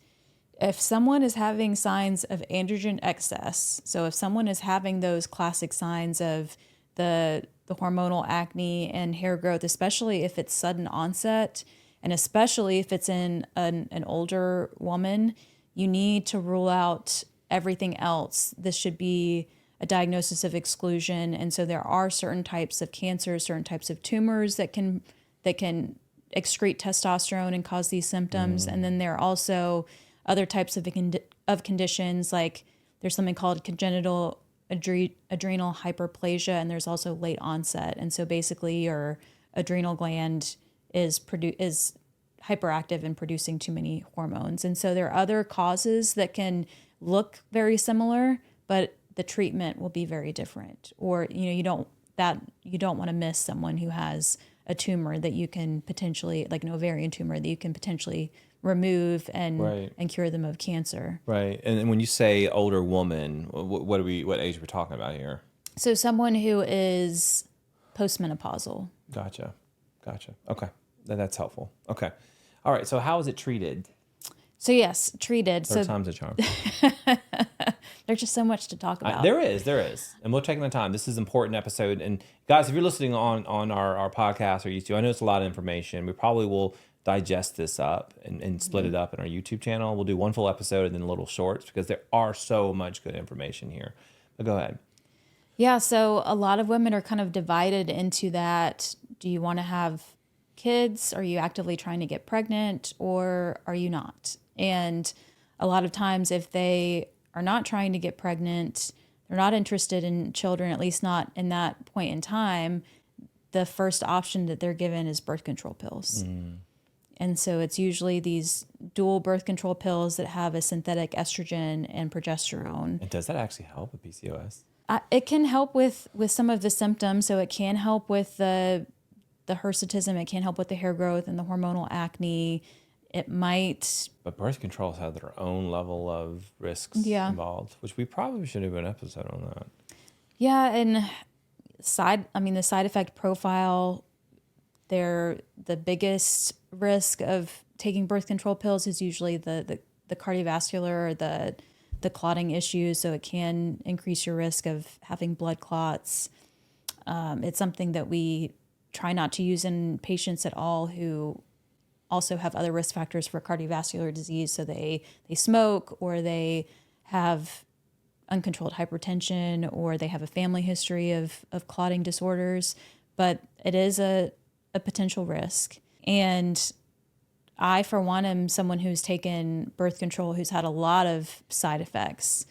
if someone is having signs of androgen excess, so if someone is having those classic signs of the hormonal acne and hair growth, especially if it's sudden onset, and especially if it's in an older woman, you need to rule out everything else. This should be a diagnosis of exclusion. And so there are certain types of cancers, certain types of tumors that can excrete testosterone and cause these symptoms. And then there are also other types of conditions, like there's something called congenital adrenal hyperplasia, and there's also late onset. And so basically your adrenal gland is hyperactive and producing too many hormones. And so there are other causes that can look very similar, but the treatment will be very different. Or you don't want to miss someone who has a tumor that you can potentially, like an ovarian tumor, that you can potentially remove and cure them of cancer. Right. And when you say older woman, what age are we talking about here? So someone who is postmenopausal. Gotcha. Okay. That's helpful. Okay. All right. So how is it treated? So yes, treated. Third time's a charm. There's just so much to talk about. There is. And we're taking the time. This is an important episode. And guys, if you're listening on our podcast or YouTube, I know it's a lot of information. We probably will digest this up and split it up in our YouTube channel. We'll do one full episode and then little shorts, because there are so much good information here. But go ahead. Yeah, so a lot of women are kind of divided into that. Do you want to have kids? Are you actively trying to get pregnant, or are you not? And a lot of times, if they are not trying to get pregnant, they're not interested in children, at least not in that point in time, the first option that they're given is birth control pills. And so it's usually these dual birth control pills that have a synthetic estrogen and progesterone. And does that actually help with PCOS? It can help with some of the symptoms. So it can help with the hirsutism. It can help with the hair growth and the hormonal acne. It might. But birth controls have their own level of risks involved, which we probably should do an episode on that. Yeah, and the side effect profile, the biggest risk of taking birth control pills is usually the cardiovascular or the clotting issues. So it can increase your risk of having blood clots. It's something that we try not to use in patients at all who also have other risk factors for cardiovascular disease. So they smoke, or they have uncontrolled hypertension, or they have a family history of clotting disorders. But it is a potential risk. And I, for one, am someone who's taken birth control who's had a lot of side effects.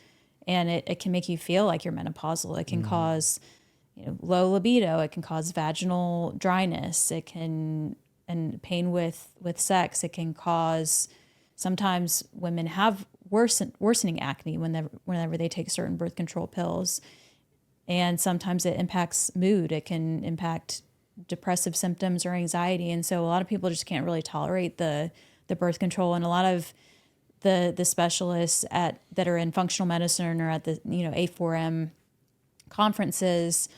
And it can make you feel like you're menopausal. It can cause low libido. It can cause vaginal dryness. It can, and pain with sex. It can cause, sometimes women have worsening acne whenever they take certain birth control pills. And sometimes it impacts mood. It can impact depressive symptoms or anxiety. And so a lot of people just can't really tolerate the birth control. And a lot of the specialists that are in functional medicine or at the A4M conferences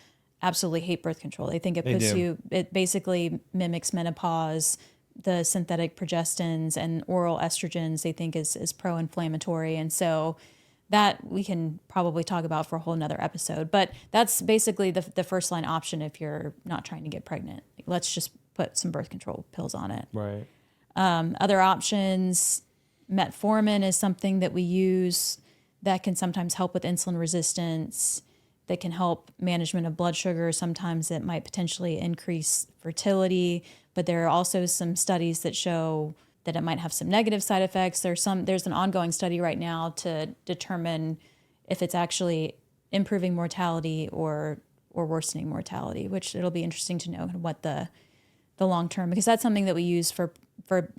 absolutely hate birth control. They think it basically mimics menopause. The synthetic progestins and oral estrogens they think is pro-inflammatory. And so that we can probably talk about for a whole nother episode. But that's basically the first line option if you're not trying to get pregnant. Let's just put some birth control pills on it. Right. Other options, metformin is something that we use that can sometimes help with insulin resistance, that can help management of blood sugar. Sometimes it might potentially increase fertility, but there are also some studies that show that it might have some negative side effects. There's an ongoing study right now to determine if it's actually improving mortality or worsening mortality, which it'll be interesting to know what the the long term, because that's something that we use for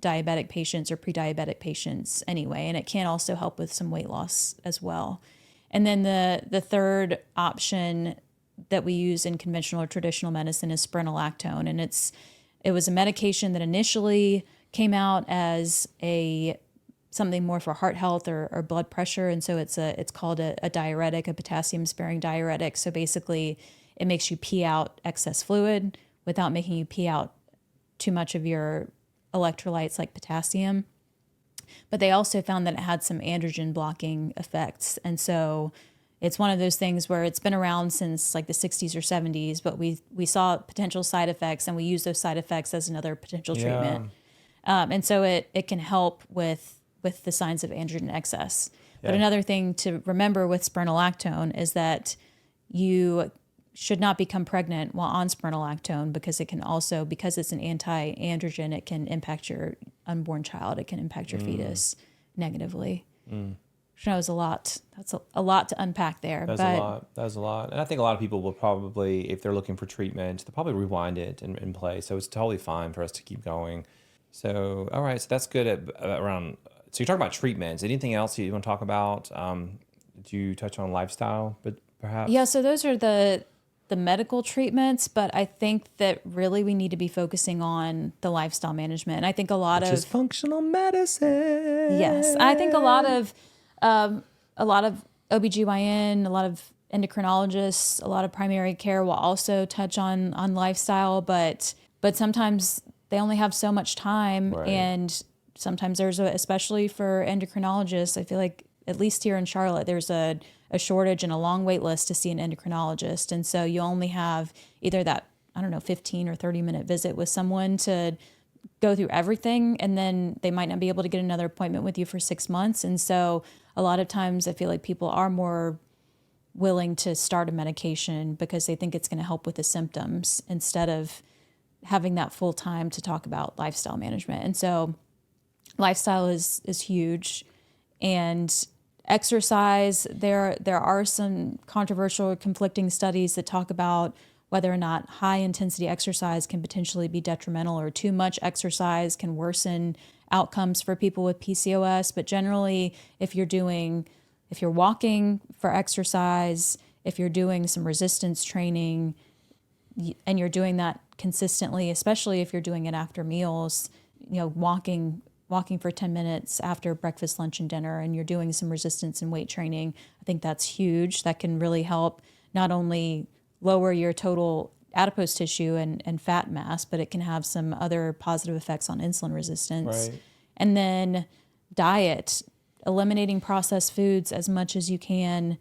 diabetic patients or pre-diabetic patients anyway, and it can also help with some weight loss as well. And then the third option that we use in conventional or traditional medicine is spironolactone, and it was a medication that initially came out as something more for heart health or blood pressure, and so it's called a diuretic, a potassium-sparing diuretic. So basically, it makes you pee out excess fluid without making you pee out too much of your electrolytes like potassium. But they also found that it had some androgen blocking effects. And so it's one of those things where it's been around since like the 60s or 70s, but we saw potential side effects and we use those side effects as another potential treatment. And so it can help with the signs of androgen excess. But another thing to remember with spironolactone is that you should not become pregnant while on spironolactone, because it can also, because it's an anti-androgen, it can impact your unborn child. It can impact your fetus negatively. Which I know is a lot. That's a lot to unpack there. That's a lot. And I think a lot of people will probably, if they're looking for treatment, they'll probably rewind it and play. So it's totally fine for us to keep going. So, all right. So that's good around. So you're talking about treatments. Anything else you want to talk about? Did you touch on lifestyle, but perhaps? Yeah. So those are the medical treatments, but I think that really we need to be focusing on the lifestyle management. And I think a lot of functional medicine. Yes. I think a lot of OBGYN, a lot of endocrinologists, a lot of primary care will also touch on lifestyle, but sometimes they only have so much time. Right. And sometimes especially for endocrinologists, I feel like at least here in Charlotte, there's a shortage and a long wait list to see an endocrinologist. And so you only have either that, 15 or 30-minute visit with someone to go through everything, and then they might not be able to get another appointment with you for 6 months. And so a lot of times I feel like people are more willing to start a medication because they think it's going to help with the symptoms instead of having that full time to talk about lifestyle management. And so lifestyle is huge. And exercise, there are some controversial or conflicting studies that talk about whether or not high intensity exercise can potentially be detrimental, or too much exercise can worsen outcomes for people with PCOS. But generally, if you're walking for exercise, if you're doing some resistance training, and you're doing that consistently, especially if you're doing it after meals, walking for 10 minutes after breakfast, lunch, and dinner, and you're doing some resistance and weight training, I think that's huge. That can really help not only lower your total adipose tissue and fat mass, but it can have some other positive effects on insulin resistance. Right. And then diet, eliminating processed foods as much as you can,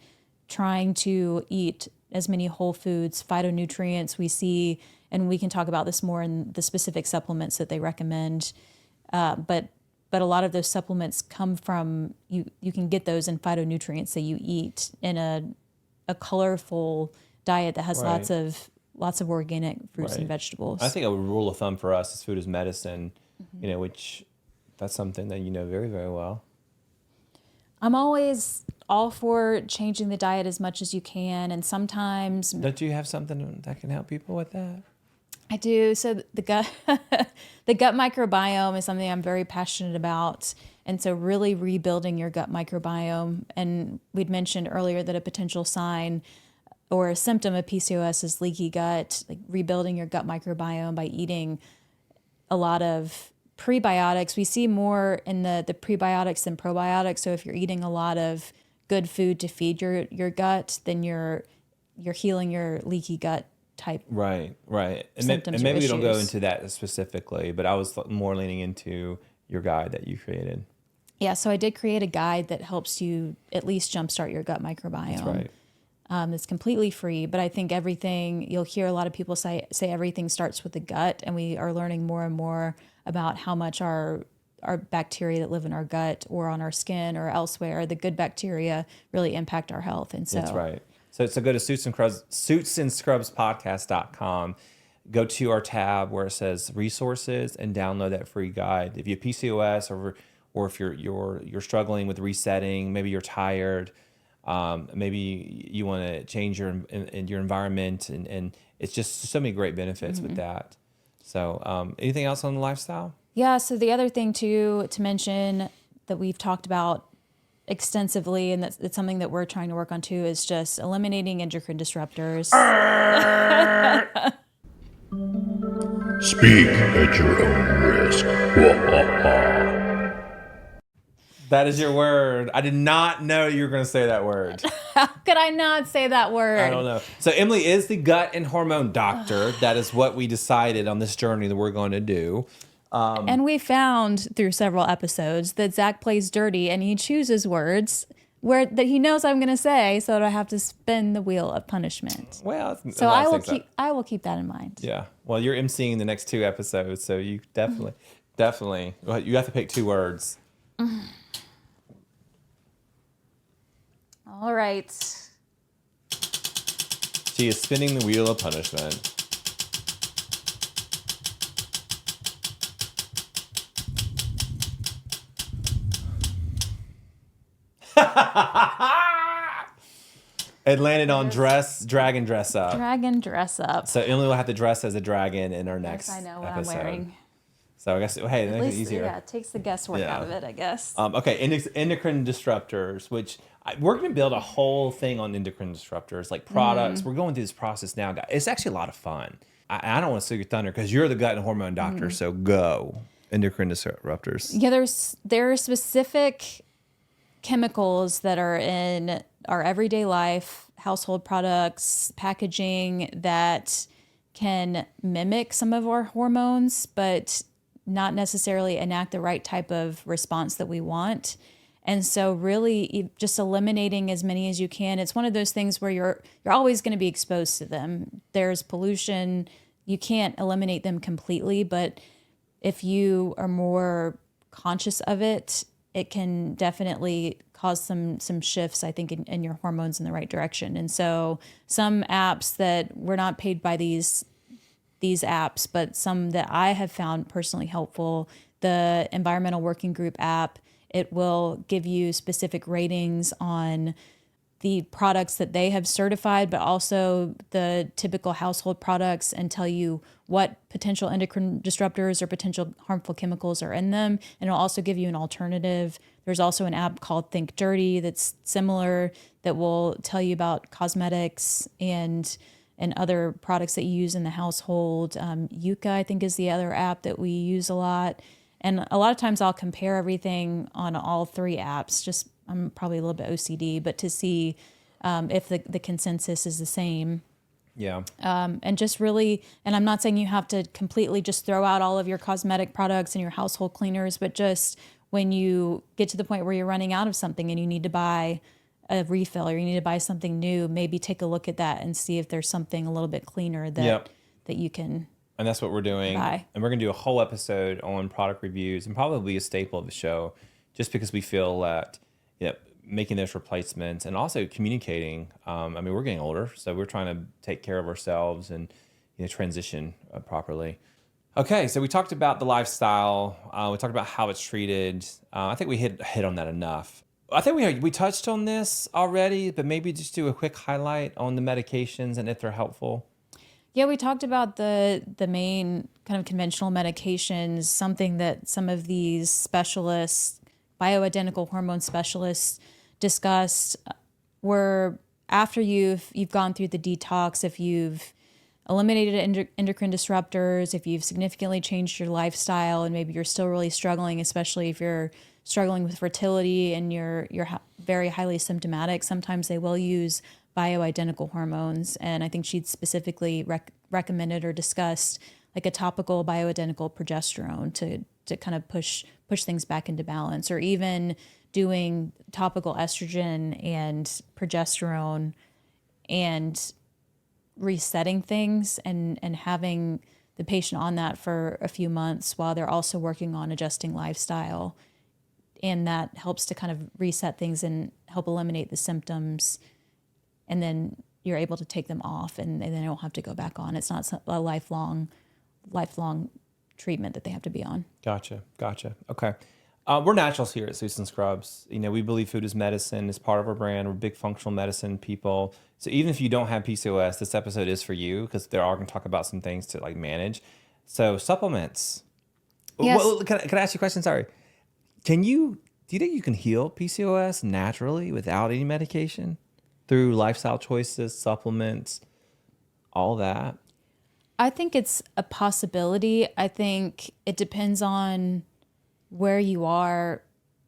trying to eat as many whole foods, phytonutrients we see, and we can talk about this more in the specific supplements that they recommend. But a lot of those supplements come from, you can get those in phytonutrients that you eat in a colorful diet that has lots of organic fruits and vegetables. I think a rule of thumb for us is food is medicine, which that's something that you know very, very well. I'm always all for changing the diet as much as you can, and sometimes... Don't you have something that can help people with that? I do. So the gut microbiome is something I'm very passionate about. And so really rebuilding your gut microbiome. And we'd mentioned earlier that a potential sign or a symptom of PCOS is leaky gut, like rebuilding your gut microbiome by eating a lot of prebiotics. We see more in the prebiotics than probiotics. So if you're eating a lot of good food to feed your gut, then you're healing your leaky gut type. Right. And Symptoms maybe or we don't go issues. into that specifically, but I was more leaning into your guide that you created. Yeah, so I did create a guide that helps you at least jumpstart your gut microbiome. That's right. It's completely free, but I think you'll hear a lot of people say everything starts with the gut, and we are learning more and more about how much our bacteria that live in our gut or on our skin or elsewhere, the good bacteria, really impact our health. And so That's right. So go to suitsandscrubspodcast.com, go to our tab where it says resources, and download that free guide. If you have PCOS or if you're struggling with resetting, maybe you're tired, maybe you want to change your environment, and it's just so many great benefits with that. So anything else on the lifestyle? Yeah, so the other thing too to mention that we've talked about extensively, and it's something that we're trying to work on too, is just eliminating endocrine disruptors. Speak at your own risk. That is your word. I did not know you were going to say that word. How could I not say that word? I don't know. So Emily is the gut and hormone doctor. That is what we decided on this journey that we're going to do. And we found through several episodes that Zach plays dirty and he chooses words that he knows I'm going to say, so that I have to spin the wheel of punishment. Well, So I will keep that in mind. Yeah. Well, you're emceeing the next 2 episodes, so you definitely. Well, you have to pick 2 words. All right. She is spinning the wheel of punishment. It landed on dragon dress up. Dragon dress up. So Emily will have to dress as a dragon in our next Yes, I know what episode. I'm wearing. So I guess, hey, that makes it easier. Yeah, it takes the guesswork out of it, I guess. Okay, endocrine disruptors, which we're going to build a whole thing on endocrine disruptors, like products. We're going through this process now, guys. It's actually a lot of fun. I don't want to steal your thunder because you're the gut and hormone doctor, so go. Endocrine disruptors. Yeah, there are specific chemicals that are in our everyday life, household products, packaging that can mimic some of our hormones, but not necessarily enact the right type of response that we want. And so really just eliminating as many as you can. It's one of those things where you're always going to be exposed to them. There's pollution. You can't eliminate them completely, but if you are more conscious of it, it can definitely cause some shifts, I think, in your hormones in the right direction. And so some apps that we're not paid by these apps, but some that I have found personally helpful, the Environmental Working Group app, it will give you specific ratings on the products that they have certified, but also the typical household products, and tell you what potential endocrine disruptors or potential harmful chemicals are in them. And it'll also give you an alternative. There's also an app called Think Dirty that's similar, that will tell you about cosmetics and other products that you use in the household. Yuka, I think, is the other app that we use a lot. And a lot of times I'll compare everything on all 3 apps. Just, I'm probably a little bit OCD, but to see if the consensus is the same. Yeah. And just really, and I'm not saying you have to completely just throw out all of your cosmetic products and your household cleaners, but just when you get to the point where you're running out of something and you need to buy a refill or you need to buy something new, maybe take a look at that and see if there's something a little bit cleaner that you can. And that's what we're doing. buy. And we're going to do a whole episode on product reviews, and probably a staple of the show, just because we feel that making those replacements and also communicating. I mean, we're getting older, so we're trying to take care of ourselves and transition properly. Okay, so we talked about the lifestyle. We talked about how it's treated. I think we hit on that enough. I think we touched on this already, but maybe just do a quick highlight on the medications and if they're helpful. Yeah, we talked about the main kind of conventional medications, something that some of these specialists, bioidentical hormone specialists, discussed were after you've gone through the detox, if you've eliminated endocrine disruptors, if you've significantly changed your lifestyle and maybe you're still really struggling, especially if you're struggling with fertility and you're very highly symptomatic, sometimes they will use bioidentical hormones. And I think she'd specifically recommended or discussed like a topical bioidentical progesterone to kind of push things back into balance, or even doing topical estrogen and progesterone and resetting things and having the patient on that for a few months while they're also working on adjusting lifestyle. And that helps to kind of reset things and help eliminate the symptoms. And then you're able to take them off and they don't have to go back on. It's not a lifelong treatment that they have to be on. Gotcha. Okay. We're naturals here at Susan Scrubs. We believe food is medicine. It's part of our brand. We're big functional medicine people. So even if you don't have PCOS, this episode is for you, because they are going to talk about some things to like manage. So supplements. Yes. Well, can I ask you a question? Sorry. Do you think you can heal PCOS naturally without any medication through lifestyle choices, supplements, all that? I think it's a possibility. I think it depends on where you are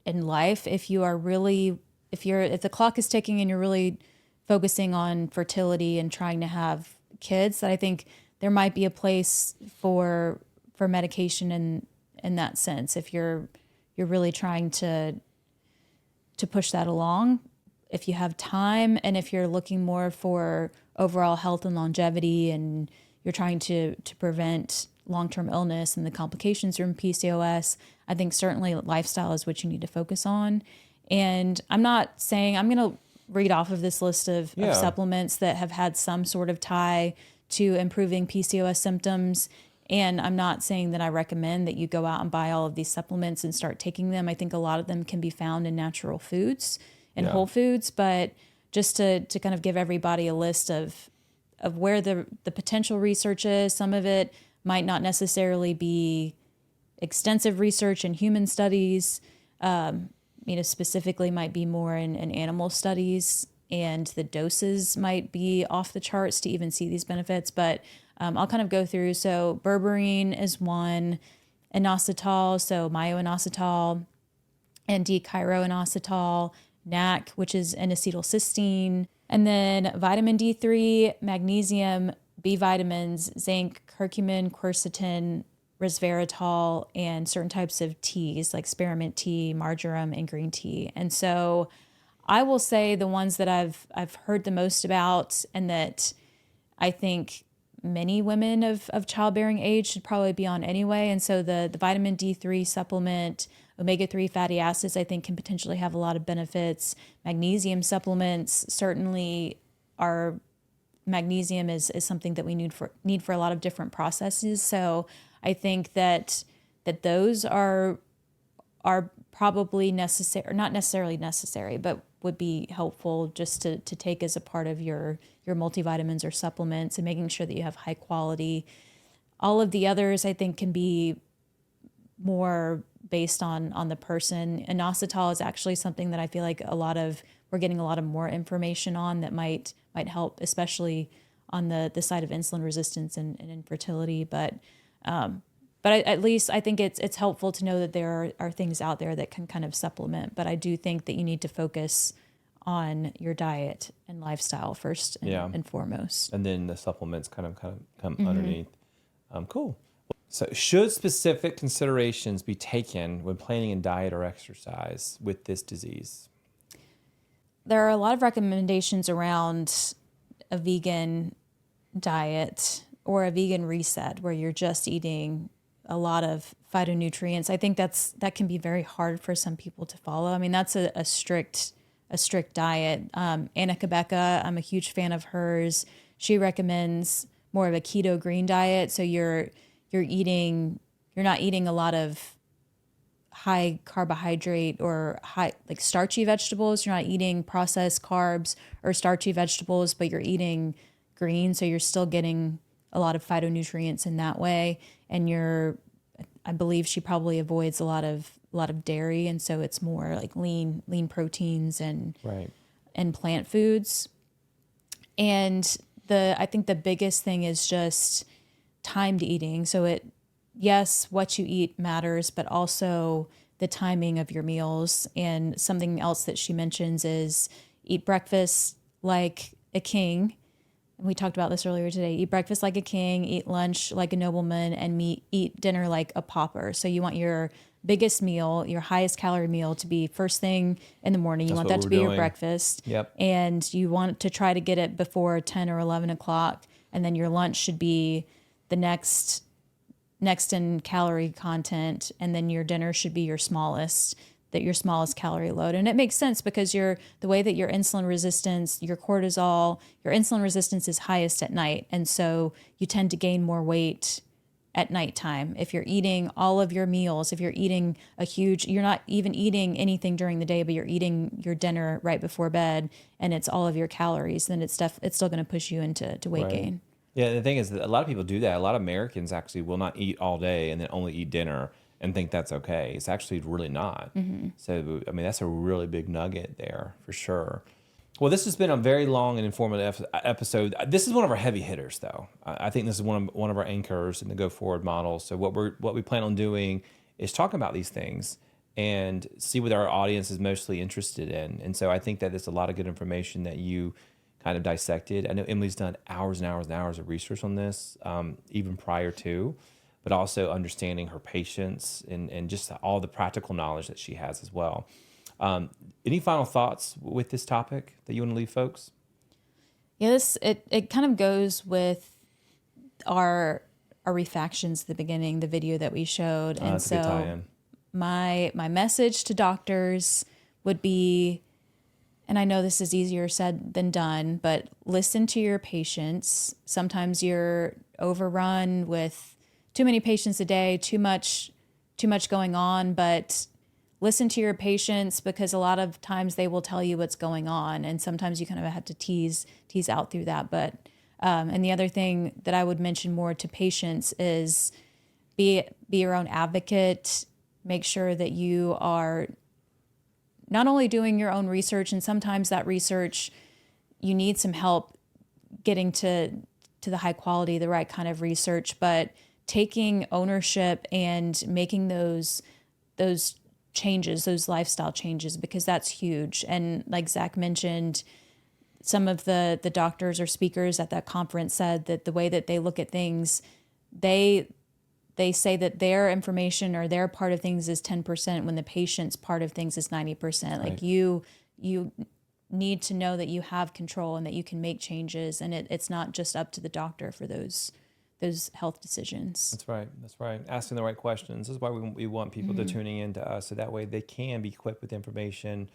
in life. If the clock is ticking and you're really focusing on fertility and trying to have kids, that I think there might be a place for medication in that sense. If you're really trying to push that along, if you have time, and if you're looking more for overall health and longevity, and you're trying to prevent long-term illness and the complications from PCOS, I think certainly lifestyle is what you need to focus on. And I'm not saying I'm going to read off of this list of supplements that have had some sort of tie to improving PCOS symptoms. And I'm not saying that I recommend that you go out and buy all of these supplements and start taking them. I think a lot of them can be found in natural foods and whole foods, but just to kind of give everybody a list of where the potential research is. Some of it might not necessarily be extensive research in human studies, specifically might be more in animal studies, and the doses might be off the charts to even see these benefits. But I'll kind of go through. So berberine is one, inositol, so myo-inositol, and D-chiroinositol, NAC, which is N-acetylcysteine, and then vitamin D3, magnesium, B vitamins, zinc, curcumin, quercetin, resveratrol, and certain types of teas like spearmint tea, marjoram, and green tea. And so I will say the ones that I've heard the most about, and that I think many women of childbearing age should probably be on anyway. And so the vitamin D3 supplement, omega-3 fatty acids, I think can potentially have a lot of benefits. Magnesium supplements certainly are. Magnesium is something that we need for a lot of different processes. So I think that those are probably necessary, or not necessarily necessary, but would be helpful just to take as a part of your multivitamins or supplements, and making sure that you have high quality. All of the others I think can be more based on the person. Inositol is actually something that I feel like we're getting a lot of more information on that might help, especially on the side of insulin resistance and infertility. But at least I think it's helpful to know that there are things out there that can kind of supplement. But I do think that you need to focus on your diet and lifestyle first and foremost. And then the supplements kind of come underneath. Cool. So should specific considerations be taken when planning a diet or exercise with this disease? There are a lot of recommendations around a vegan diet or a vegan reset, where you're just eating a lot of phytonutrients. I think that can be very hard for some people to follow. I mean, that's a strict diet. Anna Cabeca, I'm a huge fan of hers. She recommends more of a keto green diet. So you're not eating a lot of high carbohydrate or high like starchy vegetables. You're not eating processed carbs or starchy vegetables, but you're eating green. So you're still getting a lot of phytonutrients in that way. And I believe she probably avoids a lot of dairy. And so it's more like lean proteins and plant foods. And I think the biggest thing is just timed eating. So yes, what you eat matters, but also the timing of your meals. And something else that she mentions is eat breakfast like a king. We talked about this earlier today. Eat breakfast like a king, eat lunch like a nobleman, and eat dinner like a pauper. So you want your biggest meal, your highest calorie meal, to be first thing in the morning. You want that to be your breakfast. Yep. And you want to try to get it before 10 or 11 o'clock. And then your lunch should be the next in calorie content. And then your dinner should be your smallest calorie load. And it makes sense because the way that your insulin resistance, your cortisol, your insulin resistance is highest at night. And so you tend to gain more weight at nighttime. If you're eating all of your meals, if you're eating you're not even eating anything during the day, but you're eating your dinner right before bed, and it's all of your calories, then it's still going to push you into weight gain. Yeah, the thing is that a lot of people do that. A lot of Americans actually will not eat all day and then only eat dinner and think that's okay. It's actually really not. So, I mean, that's a really big nugget there for sure. Well, this has been a very long and informative episode. This is one of our heavy hitters, though. I think this is one of our anchors in the go forward model. So what we plan on doing is talking about these things and see what our audience is mostly interested in. And so I think that there's a lot of good information that you kind of dissected. I know Emily's done hours and hours and hours of research on this, even prior to, but also understanding her patients and just all the practical knowledge that she has as well. Any final thoughts with this topic that you want to leave folks? Yeah, it kind of goes with our refactions at the beginning, the video that we showed. And that's a good so tie-in. my message to doctors would be, and I know this is easier said than done, but listen to your patients. Sometimes you're overrun with too many patients a day, too much going on, but listen to your patients, because a lot of times they will tell you what's going on, and sometimes you kind of have to tease out through that. But and the other thing that I would mention more to patients is be your own advocate. Make sure that you are not only doing your own research, and sometimes that research, you need some help getting to the high quality, the right kind of research, but taking ownership and making those changes, those lifestyle changes, because that's huge. And like Zach mentioned, some of the doctors or speakers at that conference said that the way that they look at things, they say that their information or their part of things is 10% when the patient's part of things is 90%. Right. Like you need to know that you have control and that you can make changes, and it's not just up to the doctor for those health decisions. That's right. Asking the right questions. This is why we want people to tuning in to us, so that way they can be equipped with information,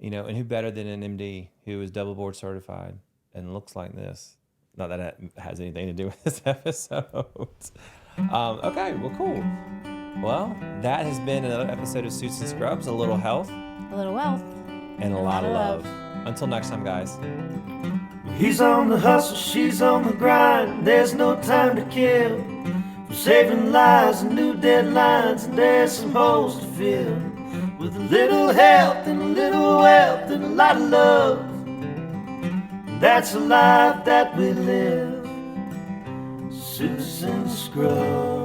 and who better than an MD who is double board certified and looks like this. Not that it has anything to do with this episode. Okay, well, cool. Well, that has been another episode of Suits and Scrubs, a little health, A little wealth. and a lot of love. Until next time, guys. He's on the hustle, she's on the grind. There's no time to kill. For saving lives and new deadlines, and there's some holes to fill. With a little health and a little wealth and a lot of love. That's a life that we live. Suits and Scrubs.